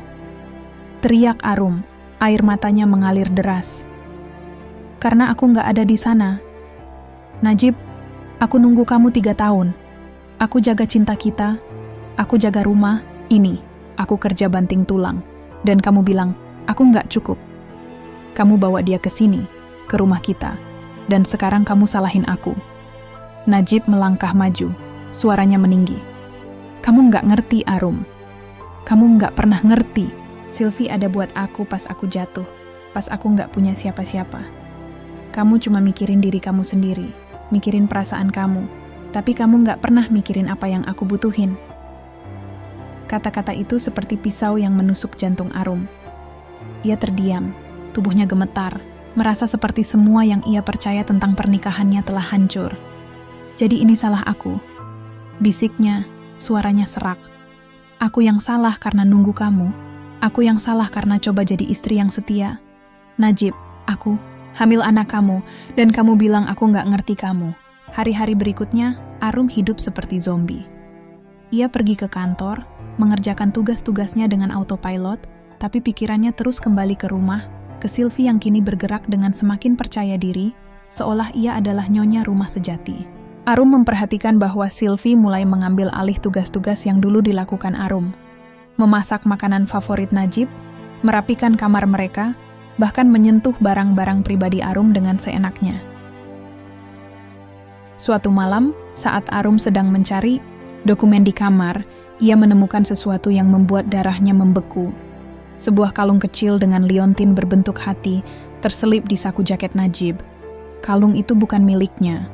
Teriak Arum, air matanya mengalir deras. Karena aku nggak ada di sana. Najib, aku nunggu kamu 3 tahun. Aku jaga cinta kita, aku jaga rumah, ini, aku kerja banting tulang. Dan kamu bilang, aku nggak cukup. Kamu bawa dia ke sini, ke rumah kita. Dan sekarang kamu salahin aku. Najib melangkah maju, suaranya meninggi. Kamu nggak ngerti, Arum. Kamu nggak pernah ngerti. Sylvie ada buat aku pas aku jatuh, pas aku nggak punya siapa-siapa. Kamu cuma mikirin diri kamu sendiri, mikirin perasaan kamu, tapi kamu nggak pernah mikirin apa yang aku butuhin. Kata-kata itu seperti pisau yang menusuk jantung Arum. Ia terdiam, tubuhnya gemetar, merasa seperti semua yang ia percaya tentang pernikahannya telah hancur. Jadi ini salah aku. Bisiknya, suaranya serak. Aku yang salah karena nunggu kamu. Aku yang salah karena coba jadi istri yang setia. Najib, aku hamil anak kamu, dan kamu bilang aku nggak ngerti kamu. Hari-hari berikutnya, Arum hidup seperti zombie. Ia pergi ke kantor, mengerjakan tugas-tugasnya dengan autopilot, tapi pikirannya terus kembali ke rumah, ke Sylvie yang kini bergerak dengan semakin percaya diri, seolah ia adalah nyonya rumah sejati. Arum memperhatikan bahwa Sylvie mulai mengambil alih tugas-tugas yang dulu dilakukan Arum. Memasak makanan favorit Najib, merapikan kamar mereka, bahkan menyentuh barang-barang pribadi Arum dengan seenaknya. Suatu malam, saat Arum sedang mencari dokumen di kamar, ia menemukan sesuatu yang membuat darahnya membeku. Sebuah kalung kecil dengan liontin berbentuk hati terselip di saku jaket Najib. Kalung itu bukan miliknya.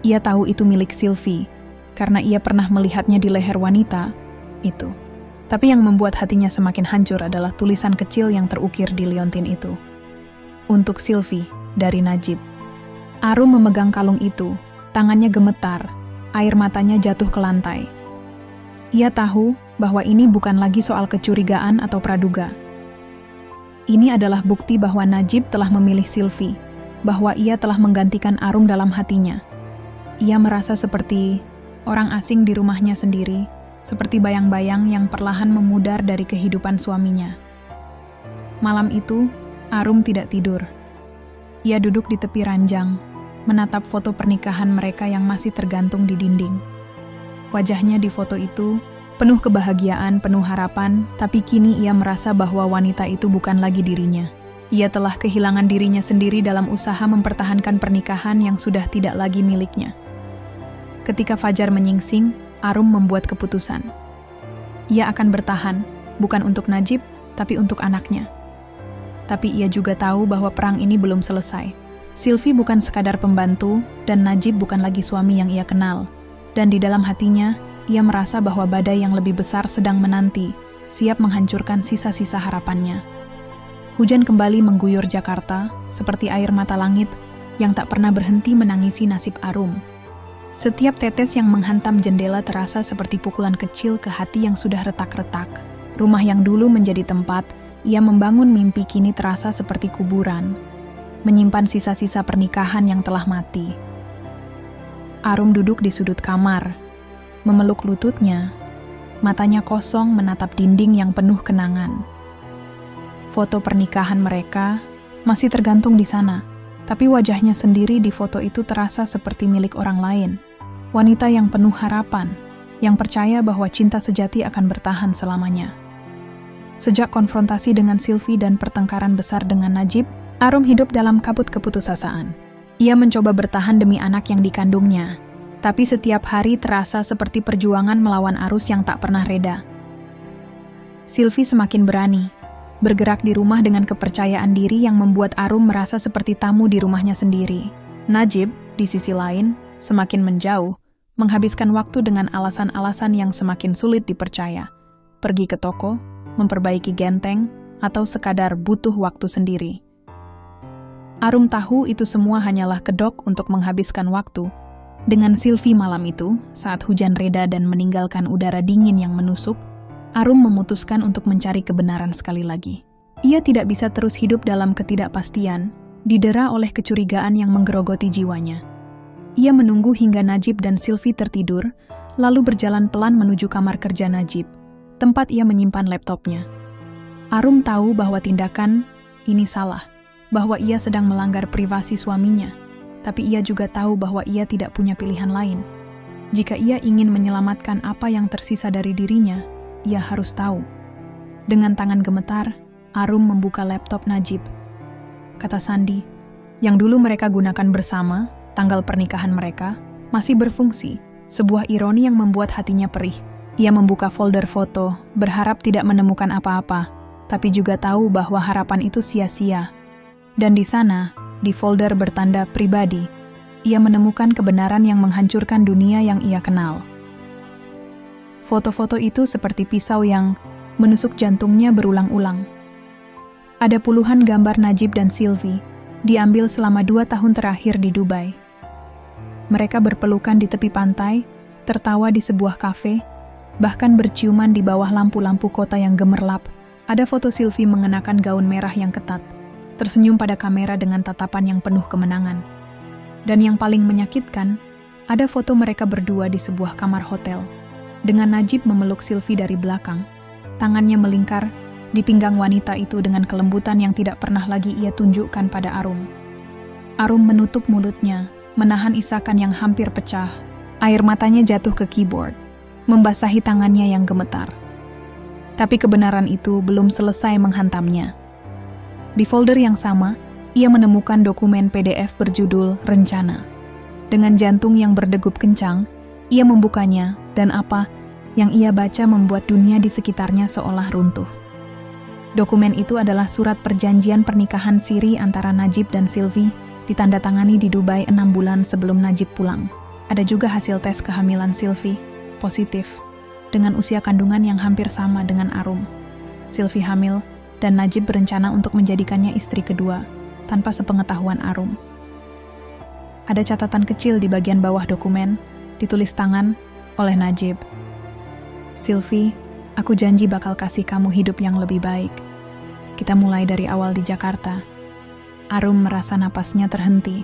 Ia tahu itu milik Sylvie, karena ia pernah melihatnya di leher wanita itu. Tapi yang membuat hatinya semakin hancur adalah tulisan kecil yang terukir di liontin itu. Untuk Sylvie, dari Najib. Arum memegang kalung itu, tangannya gemetar, air matanya jatuh ke lantai. Ia tahu bahwa ini bukan lagi soal kecurigaan atau praduga. Ini adalah bukti bahwa Najib telah memilih Sylvie, bahwa ia telah menggantikan Arum dalam hatinya. Ia merasa seperti orang asing di rumahnya sendiri, seperti bayang-bayang yang perlahan memudar dari kehidupan suaminya. Malam itu, Arum tidak tidur. Ia duduk di tepi ranjang, menatap foto pernikahan mereka yang masih tergantung di dinding. Wajahnya di foto itu penuh kebahagiaan, penuh harapan, tapi kini ia merasa bahwa wanita itu bukan lagi dirinya. Ia telah kehilangan dirinya sendiri dalam usaha mempertahankan pernikahan yang sudah tidak lagi miliknya. Ketika fajar menyingsing, Arum membuat keputusan. Ia akan bertahan, bukan untuk Najib, tapi untuk anaknya. Tapi ia juga tahu bahwa perang ini belum selesai. Sylvie bukan sekadar pembantu, dan Najib bukan lagi suami yang ia kenal. Dan di dalam hatinya, ia merasa bahwa badai yang lebih besar sedang menanti, siap menghancurkan sisa-sisa harapannya. Hujan kembali mengguyur Jakarta, seperti air mata langit yang tak pernah berhenti menangisi nasib Arum. Setiap tetes yang menghantam jendela terasa seperti pukulan kecil ke hati yang sudah retak-retak. Rumah yang dulu menjadi tempat ia membangun mimpi kini terasa seperti kuburan, menyimpan sisa-sisa pernikahan yang telah mati. Arum duduk di sudut kamar, memeluk lututnya, matanya kosong menatap dinding yang penuh kenangan. Foto pernikahan mereka masih tergantung di sana, tapi wajahnya sendiri di foto itu terasa seperti milik orang lain. Wanita yang penuh harapan, yang percaya bahwa cinta sejati akan bertahan selamanya. Sejak konfrontasi dengan Sylvie dan pertengkaran besar dengan Najib, Arum hidup dalam kabut keputusasaan. Ia mencoba bertahan demi anak yang dikandungnya, tapi setiap hari terasa seperti perjuangan melawan arus yang tak pernah reda. Sylvie semakin berani, bergerak di rumah dengan kepercayaan diri yang membuat Arum merasa seperti tamu di rumahnya sendiri. Najib, di sisi lain, semakin menjauh, menghabiskan waktu dengan alasan-alasan yang semakin sulit dipercaya. Pergi ke toko, memperbaiki genteng, atau sekadar butuh waktu sendiri. Arum tahu itu semua hanyalah kedok untuk menghabiskan waktu. Dengan Sylvie malam itu, saat hujan reda dan meninggalkan udara dingin yang menusuk, Arum memutuskan untuk mencari kebenaran sekali lagi. Ia tidak bisa terus hidup dalam ketidakpastian, didera oleh kecurigaan yang menggerogoti jiwanya. Ia menunggu hingga Najib dan Sylvie tertidur, lalu berjalan pelan menuju kamar kerja Najib, tempat ia menyimpan laptopnya. Arum tahu bahwa tindakan ini salah, bahwa ia sedang melanggar privasi suaminya, tapi ia juga tahu bahwa ia tidak punya pilihan lain. Jika ia ingin menyelamatkan apa yang tersisa dari dirinya, ia harus tahu. Dengan tangan gemetar, Arum membuka laptop Najib. Kata sandi, yang dulu mereka gunakan bersama, tanggal pernikahan mereka, masih berfungsi, sebuah ironi yang membuat hatinya perih. Ia membuka folder foto, berharap tidak menemukan apa-apa, tapi juga tahu bahwa harapan itu sia-sia. Dan di sana, di folder bertanda pribadi, ia menemukan kebenaran yang menghancurkan dunia yang ia kenal. Foto-foto itu seperti pisau yang menusuk jantungnya berulang-ulang. Ada puluhan gambar Najib dan Sylvie, diambil selama 2 tahun terakhir di Dubai. Mereka berpelukan di tepi pantai, tertawa di sebuah kafe, bahkan berciuman di bawah lampu-lampu kota yang gemerlap. Ada foto Sylvie mengenakan gaun merah yang ketat, tersenyum pada kamera dengan tatapan yang penuh kemenangan. Dan yang paling menyakitkan, ada foto mereka berdua di sebuah kamar hotel, dengan Najib memeluk Sylvie dari belakang, tangannya melingkar di pinggang wanita itu dengan kelembutan yang tidak pernah lagi ia tunjukkan pada Arum. Arum menutup mulutnya, menahan isakan yang hampir pecah. Air matanya jatuh ke keyboard, membasahi tangannya yang gemetar. Tapi kebenaran itu belum selesai menghantamnya. Di folder yang sama, ia menemukan dokumen PDF berjudul Rencana. Dengan jantung yang berdegup kencang, ia membukanya dan apa yang ia baca membuat dunia di sekitarnya seolah runtuh. Dokumen itu adalah surat perjanjian pernikahan siri antara Najib dan Sylvie, ditandatangani di Dubai 6 bulan sebelum Najib pulang. Ada juga hasil tes kehamilan Sylvie, positif, dengan usia kandungan yang hampir sama dengan Arum. Sylvie hamil, dan Najib berencana untuk menjadikannya istri kedua, tanpa sepengetahuan Arum. Ada catatan kecil di bagian bawah dokumen, ditulis tangan oleh Najib. Sylvie, aku janji bakal kasih kamu hidup yang lebih baik. Kita mulai dari awal di Jakarta. Arum merasa napasnya terhenti.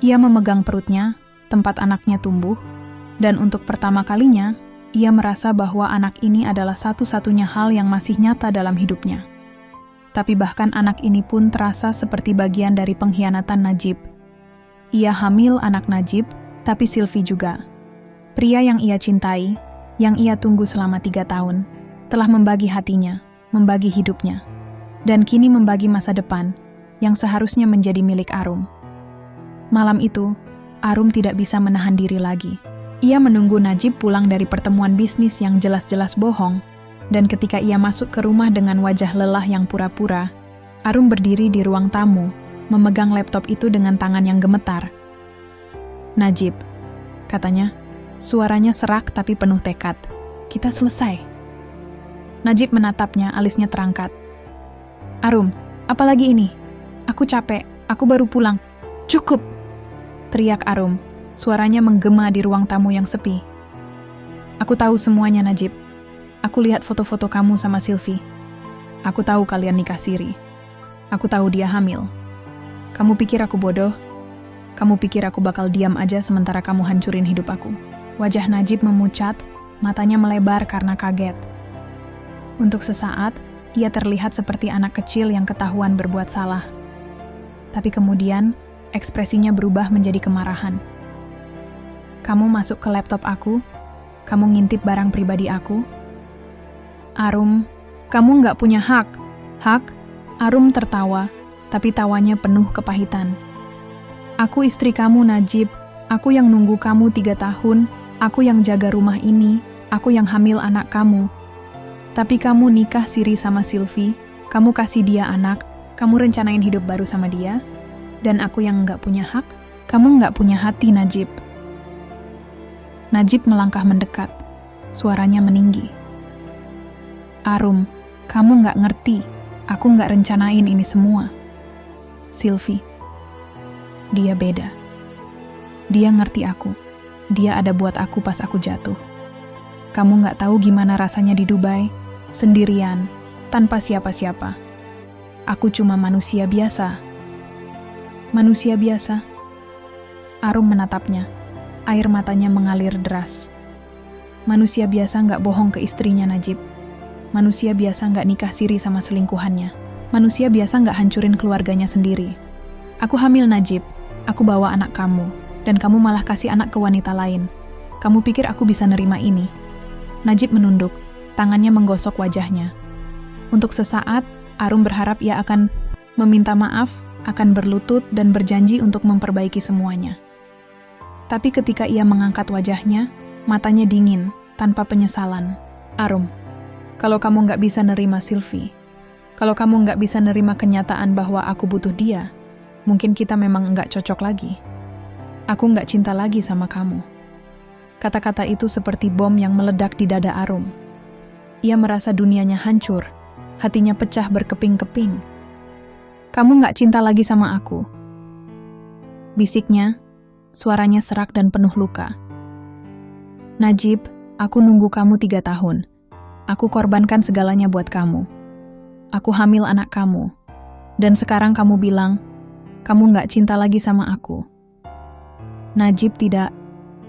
Ia memegang perutnya, tempat anaknya tumbuh, dan untuk pertama kalinya, ia merasa bahwa anak ini adalah satu-satunya hal yang masih nyata dalam hidupnya. Tapi bahkan anak ini pun terasa seperti bagian dari pengkhianatan Najib. Ia hamil anak Najib, tapi Sylvie juga. Pria yang ia cintai, yang ia tunggu selama 3 tahun, telah membagi hatinya, membagi hidupnya, dan kini membagi masa depan, yang seharusnya menjadi milik Arum. Malam itu, Arum tidak bisa menahan diri lagi. Ia menunggu Najib pulang dari pertemuan bisnis yang jelas-jelas bohong, dan ketika ia masuk ke rumah dengan wajah lelah yang pura-pura, Arum berdiri di ruang tamu, memegang laptop itu dengan tangan yang gemetar. "Najib," katanya, suaranya serak tapi penuh tekad. "Kita selesai." Najib menatapnya, alisnya terangkat. "Arum, apalagi ini? Aku capek, aku baru pulang. Cukup!" teriak Arum, suaranya menggema di ruang tamu yang sepi. "Aku tahu semuanya, Najib. Aku lihat foto-foto kamu sama Sylvie. Aku tahu kalian nikah siri. Aku tahu dia hamil. Kamu pikir aku bodoh? Kamu pikir aku bakal diam aja sementara kamu hancurin hidup aku?" Wajah Najib memucat, matanya melebar karena kaget. Untuk sesaat, ia terlihat seperti anak kecil yang ketahuan berbuat salah. Tapi kemudian, ekspresinya berubah menjadi kemarahan. "Kamu masuk ke laptop aku? Kamu ngintip barang pribadi aku? Arum, kamu nggak punya hak." "Hak?" Arum tertawa, tapi tawanya penuh kepahitan. "Aku istri kamu, Najib. Aku yang nunggu kamu 3 tahun. Aku yang jaga rumah ini. Aku yang hamil anak kamu. Tapi kamu nikah siri sama Sylvie. Kamu kasih dia anak. Kamu rencanain hidup baru sama dia, dan aku yang nggak punya hak? Kamu nggak punya hati, Najib." Najib melangkah mendekat, suaranya meninggi. "Arum, kamu nggak ngerti, aku nggak rencanain ini semua. Sylvie, dia beda. Dia ngerti aku, dia ada buat aku pas aku jatuh. Kamu nggak tahu gimana rasanya di Dubai, sendirian, tanpa siapa-siapa. Aku cuma manusia biasa." "Manusia biasa?" Arum menatapnya, air matanya mengalir deras. "Manusia biasa nggak bohong ke istrinya, Najib. Manusia biasa nggak nikah siri sama selingkuhannya. Manusia biasa nggak hancurin keluarganya sendiri. Aku hamil, Najib. Aku bawa anak kamu, dan kamu malah kasih anak ke wanita lain. Kamu pikir aku bisa nerima ini?" Najib menunduk, tangannya menggosok wajahnya. Untuk sesaat, Arum berharap ia akan meminta maaf, akan berlutut dan berjanji untuk memperbaiki semuanya. Tapi ketika ia mengangkat wajahnya, matanya dingin, tanpa penyesalan. "Arum, kalau kamu nggak bisa nerima Sylvie, kalau kamu nggak bisa nerima kenyataan bahwa aku butuh dia, mungkin kita memang nggak cocok lagi. Aku nggak cinta lagi sama kamu." Kata-kata itu seperti bom yang meledak di dada Arum. Ia merasa dunianya hancur, hatinya pecah berkeping-keping. "Kamu nggak cinta lagi sama aku?" bisiknya, suaranya serak dan penuh luka. "Najib, aku nunggu kamu 3 tahun. Aku korbankan segalanya buat kamu. Aku hamil anak kamu. Dan sekarang kamu bilang, kamu nggak cinta lagi sama aku. Najib tidak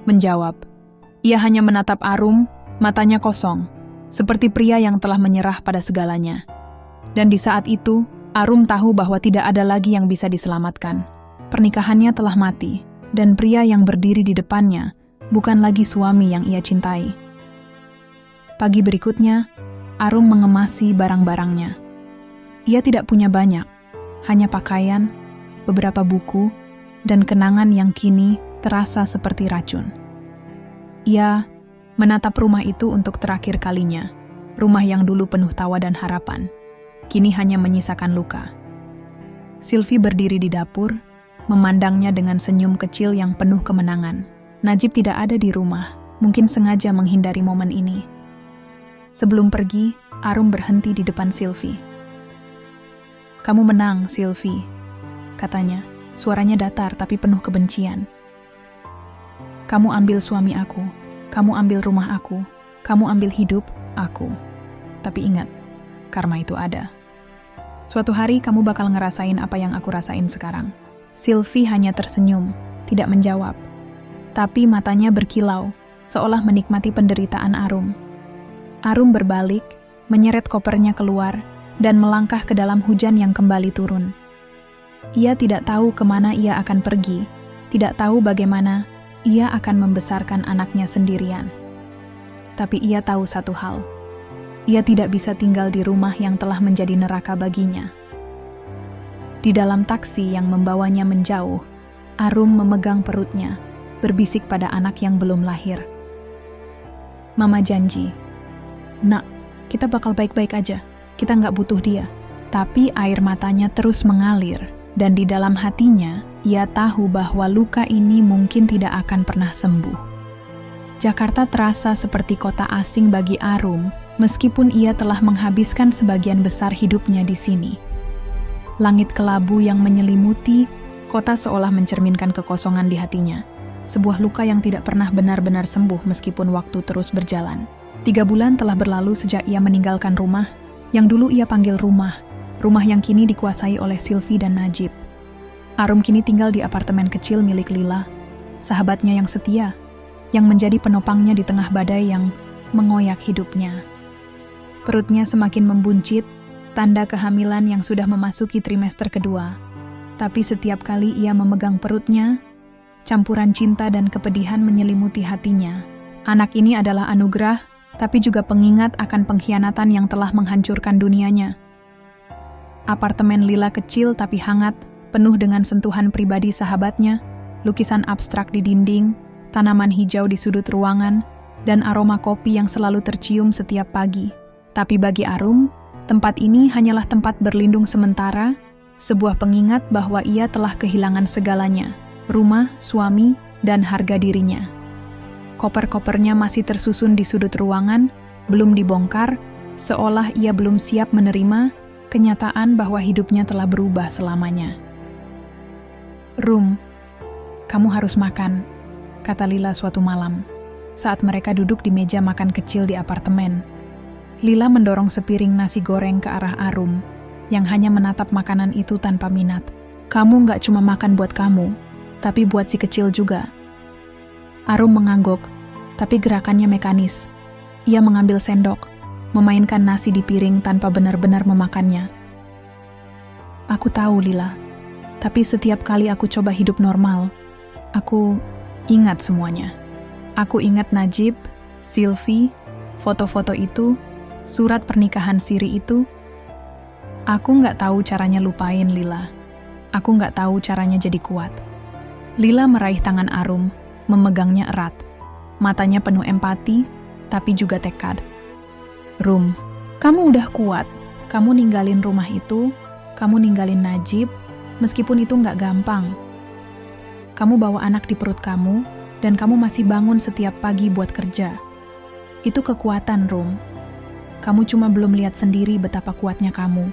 menjawab. Ia hanya menatap Arum, matanya kosong, seperti pria yang telah menyerah pada segalanya. Dan di saat itu, Arum tahu bahwa tidak ada lagi yang bisa diselamatkan. Pernikahannya telah mati, dan pria yang berdiri di depannya bukan lagi suami yang ia cintai. Pagi berikutnya, Arum mengemasi barang-barangnya. Ia tidak punya banyak, hanya pakaian, beberapa buku, dan kenangan yang kini terasa seperti racun. Ia menatap rumah itu untuk terakhir kalinya, rumah yang dulu penuh tawa dan harapan, kini hanya menyisakan luka. Sylvie berdiri di dapur, memandangnya dengan senyum kecil yang penuh kemenangan. Najib tidak ada di rumah, mungkin sengaja menghindari momen ini. Sebelum pergi, Arum berhenti di depan Sylvie. "Kamu menang, Sylvie," katanya. Suaranya datar tapi penuh kebencian. "Kamu ambil suami aku, kamu ambil rumah aku, kamu ambil hidup aku. Tapi ingat, karma itu ada. Suatu hari kamu bakal ngerasain apa yang aku rasain sekarang." Sylvie hanya tersenyum, tidak menjawab. Tapi matanya berkilau, seolah menikmati penderitaan Arum. Arum berbalik, menyeret kopernya keluar, dan melangkah ke dalam hujan yang kembali turun. Ia tidak tahu kemana ia akan pergi, tidak tahu bagaimana ia akan membesarkan anaknya sendirian. Tapi ia tahu satu hal, ia tidak bisa tinggal di rumah yang telah menjadi neraka baginya. Di dalam taksi yang membawanya menjauh, Arum memegang perutnya, berbisik pada anak yang belum lahir. "Mama janji, Nak, kita bakal baik-baik aja, kita nggak butuh dia." Tapi air matanya terus mengalir. Dan di dalam hatinya, ia tahu bahwa luka ini mungkin tidak akan pernah sembuh. Jakarta terasa seperti kota asing bagi Arum, meskipun ia telah menghabiskan sebagian besar hidupnya di sini. Langit kelabu yang menyelimuti, kota seolah mencerminkan kekosongan di hatinya. Sebuah luka yang tidak pernah benar-benar sembuh meskipun waktu terus berjalan. 3 bulan telah berlalu sejak ia meninggalkan rumah, yang dulu ia panggil rumah yang kini dikuasai oleh Sylvie dan Najib. Arum kini tinggal di apartemen kecil milik Lila, sahabatnya yang setia, yang menjadi penopangnya di tengah badai yang mengoyak hidupnya. Perutnya semakin membuncit, tanda kehamilan yang sudah memasuki trimester kedua. Tapi setiap kali ia memegang perutnya, campuran cinta dan kepedihan menyelimuti hatinya. Anak ini adalah anugerah, tapi juga pengingat akan pengkhianatan yang telah menghancurkan dunianya. Apartemen Lila kecil tapi hangat, penuh dengan sentuhan pribadi sahabatnya, lukisan abstrak di dinding, tanaman hijau di sudut ruangan, dan aroma kopi yang selalu tercium setiap pagi. Tapi bagi Arum, tempat ini hanyalah tempat berlindung sementara, sebuah pengingat bahwa ia telah kehilangan segalanya, rumah, suami, dan harga dirinya. Koper-kopernya masih tersusun di sudut ruangan, belum dibongkar, seolah ia belum siap menerima kenyataan bahwa hidupnya telah berubah selamanya. "Rum, kamu harus makan," kata Lila suatu malam, saat mereka duduk di meja makan kecil di apartemen. Lila mendorong sepiring nasi goreng ke arah Arum, yang hanya menatap makanan itu tanpa minat. "Kamu nggak cuma makan buat kamu, tapi buat si kecil juga." Arum mengangguk, tapi gerakannya mekanis. Ia mengambil sendok, memainkan nasi di piring tanpa benar-benar memakannya. "Aku tahu, Lila, tapi setiap kali aku coba hidup normal, aku ingat semuanya. Aku ingat Najib, Sylvie, foto-foto itu, surat pernikahan siri itu. Aku nggak tahu caranya lupain, Lila. Aku nggak tahu caranya jadi kuat." Lila meraih tangan Arum, memegangnya erat. Matanya penuh empati, tapi juga tekad. "Rum, kamu udah kuat. Kamu ninggalin rumah itu, kamu ninggalin Najib, meskipun itu nggak gampang. Kamu bawa anak di perut kamu, dan kamu masih bangun setiap pagi buat kerja. Itu kekuatan, Rum. Kamu cuma belum lihat sendiri betapa kuatnya kamu."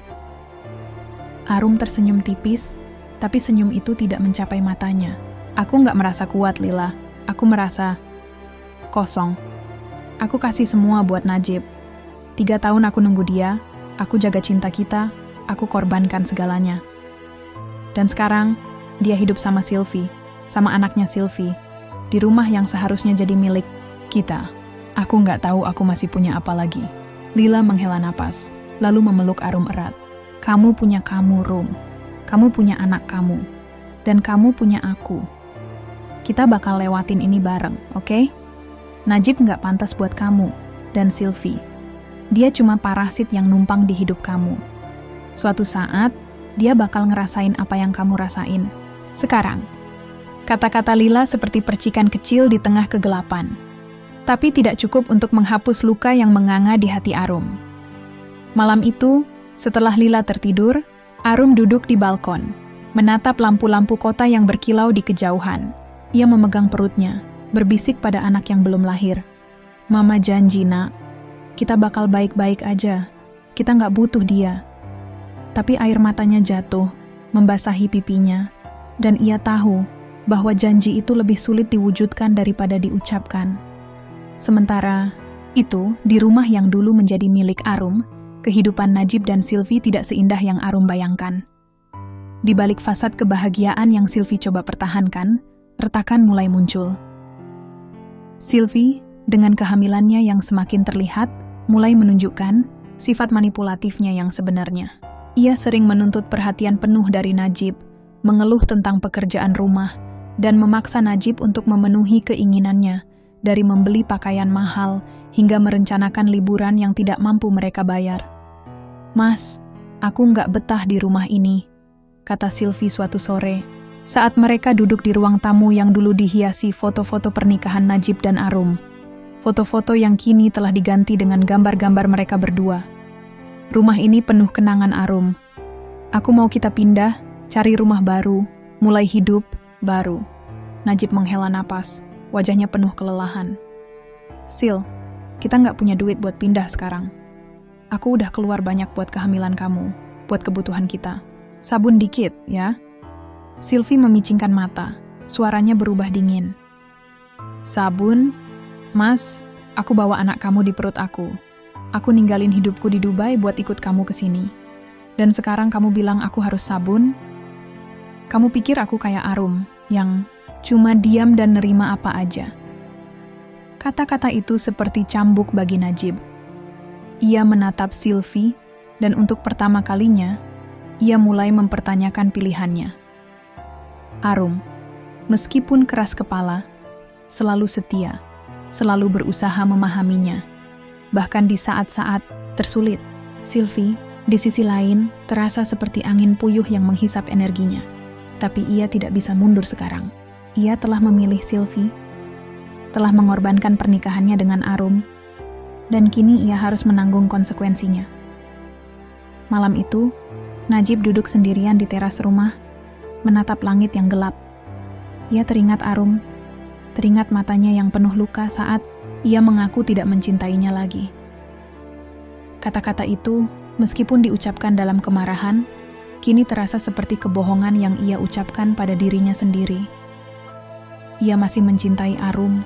Arum tersenyum tipis, tapi senyum itu tidak mencapai matanya. "Aku nggak merasa kuat, Lila. Aku merasa kosong. Aku kasih semua buat Najib. 3 tahun aku nunggu dia, aku jaga cinta kita, aku korbankan segalanya. Dan sekarang, dia hidup sama Sylvie, sama anaknya Sylvie, di rumah yang seharusnya jadi milik kita. Aku nggak tahu aku masih punya apa lagi. Lila menghela napas, lalu memeluk Arum erat. Kamu punya kamu, Rum. Kamu punya anak kamu. Dan kamu punya aku. Kita bakal lewatin ini bareng, oke? Najib nggak pantas buat kamu dan Sylvie. Dia cuma parasit yang numpang di hidup kamu. Suatu saat, dia bakal ngerasain apa yang kamu rasain. Sekarang, kata-kata Lila seperti percikan kecil di tengah kegelapan. Tapi tidak cukup untuk menghapus luka yang menganga di hati Arum. Malam itu, setelah Lila tertidur, Arum duduk di balkon, menatap lampu-lampu kota yang berkilau di kejauhan. Ia memegang perutnya, berbisik pada anak yang belum lahir. Mama janji, Nak, kita bakal baik-baik aja. Kita nggak butuh dia. Tapi air matanya jatuh, membasahi pipinya, dan ia tahu bahwa janji itu lebih sulit diwujudkan daripada diucapkan. Sementara itu, di rumah yang dulu menjadi milik Arum, kehidupan Najib dan Sylvie tidak seindah yang Arum bayangkan. Di balik fasad kebahagiaan yang Sylvie coba pertahankan, retakan mulai muncul. Sylvie, dengan kehamilannya yang semakin terlihat, mulai menunjukkan sifat manipulatifnya yang sebenarnya. Ia sering menuntut perhatian penuh dari Najib, mengeluh tentang pekerjaan rumah, dan memaksa Najib untuk memenuhi keinginannya, dari membeli pakaian mahal hingga merencanakan liburan yang tidak mampu mereka bayar. Mas, aku nggak betah di rumah ini, kata Sylvie suatu sore, saat mereka duduk di ruang tamu yang dulu dihiasi foto-foto pernikahan Najib dan Arum. Foto-foto yang kini telah diganti dengan gambar-gambar mereka berdua. Rumah ini penuh kenangan, Arum. Aku mau kita pindah, cari rumah baru, mulai hidup baru. Najib menghela napas, wajahnya penuh kelelahan. Sil, kita nggak punya duit buat pindah sekarang. Aku udah keluar banyak buat kehamilan kamu, buat kebutuhan kita. Sabun dikit, ya? Sylvie memicingkan mata, suaranya berubah dingin. Sabun? Mas, aku bawa anak kamu di perut aku. Aku ninggalin hidupku di Dubai buat ikut kamu ke sini. Dan sekarang kamu bilang aku harus sabun? Kamu pikir aku kayak Arum, yang cuma diam dan nerima apa aja? Kata-kata itu seperti cambuk bagi Najib. Ia menatap Sylvie, dan untuk pertama kalinya, ia mulai mempertanyakan pilihannya. Arum, meskipun keras kepala, selalu setia, selalu berusaha memahaminya. Bahkan di saat-saat tersulit, Sylvie, di sisi lain, terasa seperti angin puyuh yang menghisap energinya. Tapi ia tidak bisa mundur sekarang. Ia telah memilih Sylvie, telah mengorbankan pernikahannya dengan Arum, dan kini ia harus menanggung konsekuensinya. Malam itu, Najib duduk sendirian di teras rumah, menatap langit yang gelap. Ia teringat Arum, teringat matanya yang penuh luka saat ia mengaku tidak mencintainya lagi. Kata-kata itu, meskipun diucapkan dalam kemarahan, kini terasa seperti kebohongan yang ia ucapkan pada dirinya sendiri. Ia masih mencintai Arum,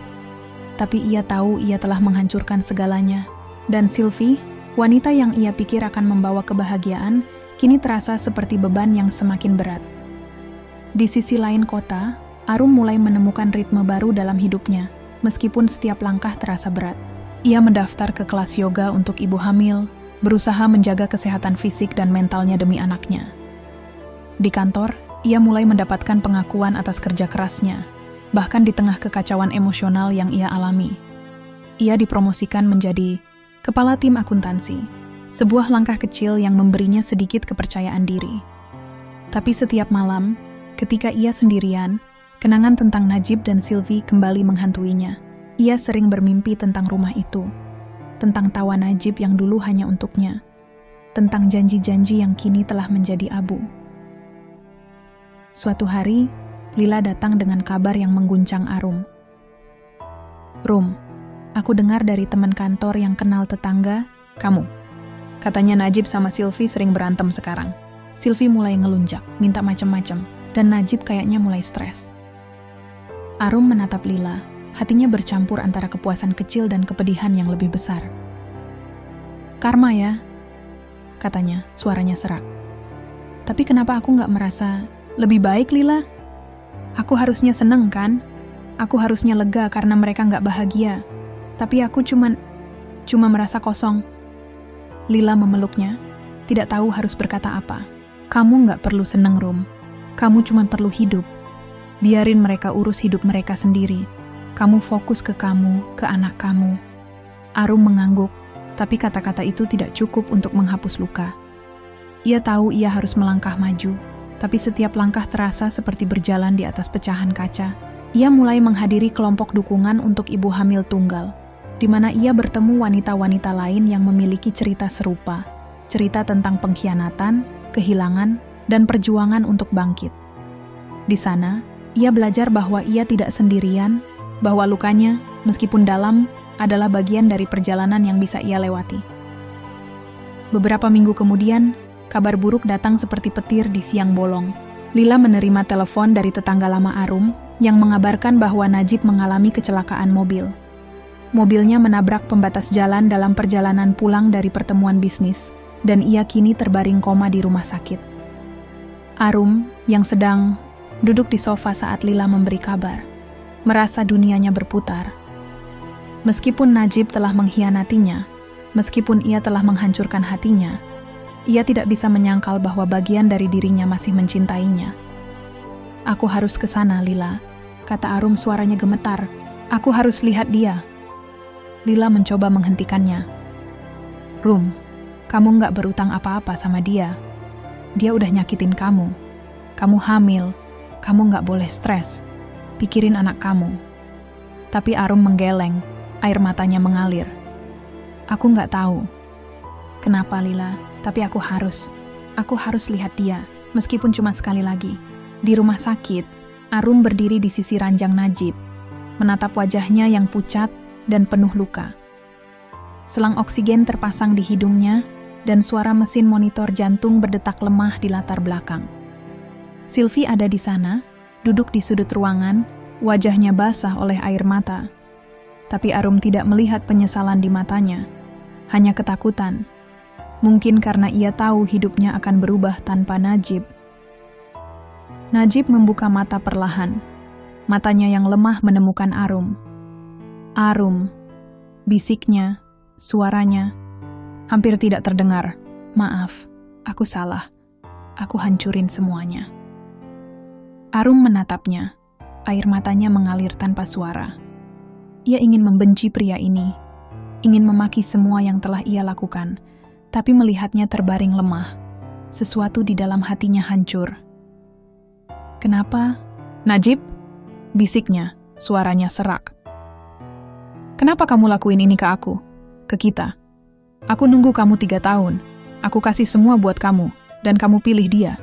tapi ia tahu ia telah menghancurkan segalanya. Dan Sylvie, wanita yang ia pikir akan membawa kebahagiaan, kini terasa seperti beban yang semakin berat. Di sisi lain kota, Arum mulai menemukan ritme baru dalam hidupnya, meskipun setiap langkah terasa berat. Ia mendaftar ke kelas yoga untuk ibu hamil, berusaha menjaga kesehatan fisik dan mentalnya demi anaknya. Di kantor, ia mulai mendapatkan pengakuan atas kerja kerasnya, bahkan di tengah kekacauan emosional yang ia alami. Ia dipromosikan menjadi kepala tim akuntansi, sebuah langkah kecil yang memberinya sedikit kepercayaan diri. Tapi setiap malam, ketika ia sendirian, kenangan tentang Najib dan Sylvie kembali menghantuinya. Ia sering bermimpi tentang rumah itu, tentang tawa Najib yang dulu hanya untuknya, tentang janji-janji yang kini telah menjadi abu. Suatu hari, Lila datang dengan kabar yang mengguncang Arum. Rum, aku dengar dari teman kantor yang kenal tetangga, kamu. Katanya Najib sama Sylvie sering berantem sekarang. Sylvie mulai ngelunjak, minta macam-macam, dan Najib kayaknya mulai stres. Arum menatap Lila, hatinya bercampur antara kepuasan kecil dan kepedihan yang lebih besar. Karma ya, katanya, suaranya serak. Tapi kenapa aku nggak merasa Lebih baik, Lila. Aku harusnya seneng, kan? Aku harusnya lega karena mereka nggak bahagia. Tapi aku cuma merasa kosong. Lila memeluknya, tidak tahu harus berkata apa. Kamu nggak perlu seneng, Rum. Kamu cuma perlu hidup. Biarin mereka urus hidup mereka sendiri. Kamu fokus ke kamu, ke anak kamu. Arum mengangguk, tapi kata-kata itu tidak cukup untuk menghapus luka. Ia tahu ia harus melangkah maju, tapi setiap langkah terasa seperti berjalan di atas pecahan kaca. Ia mulai menghadiri kelompok dukungan untuk ibu hamil tunggal, di mana ia bertemu wanita-wanita lain yang memiliki cerita serupa, cerita tentang pengkhianatan, kehilangan, dan perjuangan untuk bangkit. Di sana, ia belajar bahwa ia tidak sendirian, bahwa lukanya, meskipun dalam, adalah bagian dari perjalanan yang bisa ia lewati. Beberapa minggu kemudian, kabar buruk datang seperti petir di siang bolong. Lila menerima telepon dari tetangga lama Arum yang mengabarkan bahwa Najib mengalami kecelakaan mobil. Mobilnya menabrak pembatas jalan dalam perjalanan pulang dari pertemuan bisnis, dan ia kini terbaring koma di rumah sakit. Arum, yang sedang duduk di sofa saat Lila memberi kabar, merasa dunianya berputar. Meskipun Najib telah mengkhianatinya, meskipun ia telah menghancurkan hatinya, ia tidak bisa menyangkal bahwa bagian dari dirinya masih mencintainya. Aku harus ke sana, Lila, kata Arum, suaranya gemetar. Aku harus lihat dia. Lila mencoba menghentikannya. Rum, kamu nggak berutang apa-apa sama dia. Dia udah nyakitin kamu. Kamu hamil, kamu nggak boleh stres. Pikirin anak kamu. Tapi Arum menggeleng. Air matanya mengalir. Aku nggak tahu. Kenapa, Lila? Tapi aku harus lihat dia, meskipun cuma sekali lagi. Di rumah sakit, Arum berdiri di sisi ranjang Najib, menatap wajahnya yang pucat dan penuh luka. Selang oksigen terpasang di hidungnya, dan suara mesin monitor jantung berdetak lemah di latar belakang. Sylvie ada di sana, duduk di sudut ruangan, wajahnya basah oleh air mata. Tapi Arum tidak melihat penyesalan di matanya, hanya ketakutan. Mungkin karena ia tahu hidupnya akan berubah tanpa Najib. Najib membuka mata perlahan. Matanya yang lemah menemukan Arum. Arum, bisiknya, suaranya, hampir tidak terdengar. Maaf, aku salah. Aku hancurin semuanya. Arum menatapnya. Air matanya mengalir tanpa suara. Ia ingin membenci pria ini, ingin memaki semua yang telah ia lakukan, tapi melihatnya terbaring lemah. Sesuatu di dalam hatinya hancur. Kenapa? Najib? Bisiknya, suaranya serak. Kenapa kamu lakuin ini ke aku? Ke kita? Aku nunggu kamu 3 tahun. Aku kasih semua buat kamu, dan kamu pilih dia.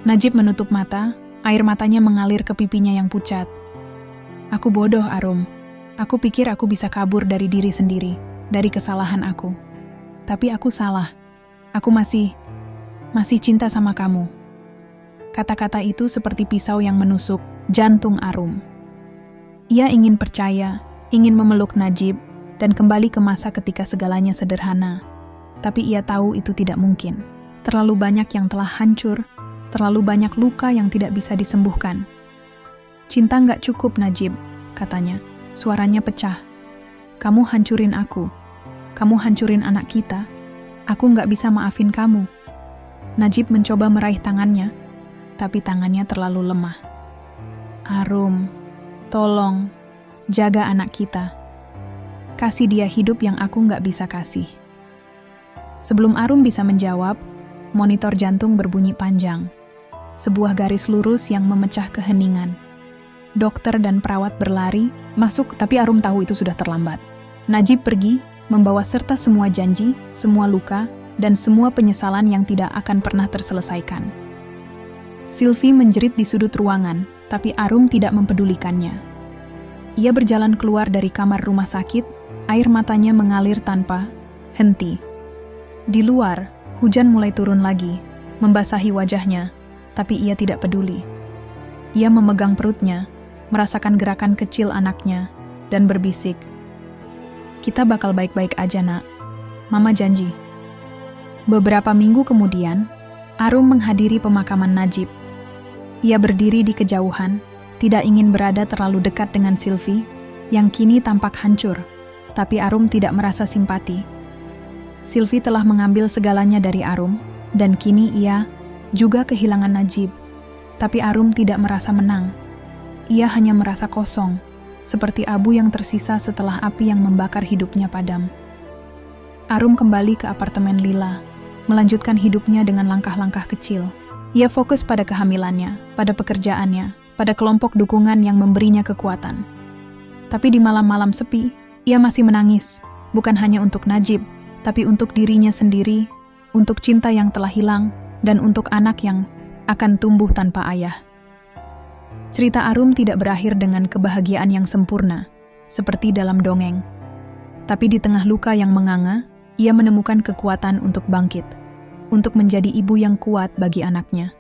Najib menutup mata, air matanya mengalir ke pipinya yang pucat. Aku bodoh, Arum. Aku pikir aku bisa kabur dari diri sendiri, dari kesalahan aku. Tapi aku salah. Aku masih cinta sama kamu. Kata-kata itu seperti pisau yang menusuk jantung Arum. Ia ingin percaya, ingin memeluk Najib, dan kembali ke masa ketika segalanya sederhana. Tapi ia tahu itu tidak mungkin. Terlalu banyak yang telah hancur, terlalu banyak luka yang tidak bisa disembuhkan. Cinta nggak cukup, Najib, katanya. Suaranya pecah. Kamu hancurin aku. Kamu hancurin anak kita. Aku nggak bisa maafin kamu. Najib mencoba meraih tangannya, tapi tangannya terlalu lemah. Arum, tolong, jaga anak kita. Kasih dia hidup yang aku nggak bisa kasih. Sebelum Arum bisa menjawab, monitor jantung berbunyi panjang. Sebuah garis lurus yang memecah keheningan. Dokter dan perawat berlari, masuk, tapi Arum tahu itu sudah terlambat. Najib pergi, membawa serta semua janji, semua luka, dan semua penyesalan yang tidak akan pernah terselesaikan. Sylvie menjerit di sudut ruangan, tapi Arum tidak mempedulikannya. Ia berjalan keluar dari kamar rumah sakit, air matanya mengalir tanpa henti. Di luar, hujan mulai turun lagi, membasahi wajahnya, tapi ia tidak peduli. Ia memegang perutnya, merasakan gerakan kecil anaknya, dan berbisik, "Kita bakal baik-baik aja, Nak. Mama janji." Beberapa minggu kemudian, Arum menghadiri pemakaman Najib. Ia berdiri di kejauhan, tidak ingin berada terlalu dekat dengan Sylvie, yang kini tampak hancur, tapi Arum tidak merasa simpati. Sylvie telah mengambil segalanya dari Arum, dan kini ia juga kehilangan Najib. Tapi Arum tidak merasa menang. Ia hanya merasa kosong, seperti abu yang tersisa setelah api yang membakar hidupnya padam. Arum kembali ke apartemen Lila, melanjutkan hidupnya dengan langkah-langkah kecil. Ia fokus pada kehamilannya, pada pekerjaannya, pada kelompok dukungan yang memberinya kekuatan. Tapi di malam-malam sepi, ia masih menangis, bukan hanya untuk Najib, tapi untuk dirinya sendiri, untuk cinta yang telah hilang, dan untuk anak yang akan tumbuh tanpa ayah. Cerita Arum tidak berakhir dengan kebahagiaan yang sempurna, seperti dalam dongeng. Tapi di tengah luka yang menganga, ia menemukan kekuatan untuk bangkit, untuk menjadi ibu yang kuat bagi anaknya.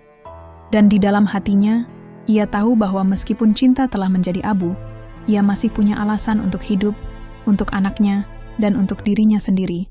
Dan di dalam hatinya, ia tahu bahwa meskipun cinta telah menjadi abu, ia masih punya alasan untuk hidup, untuk anaknya, dan untuk dirinya sendiri.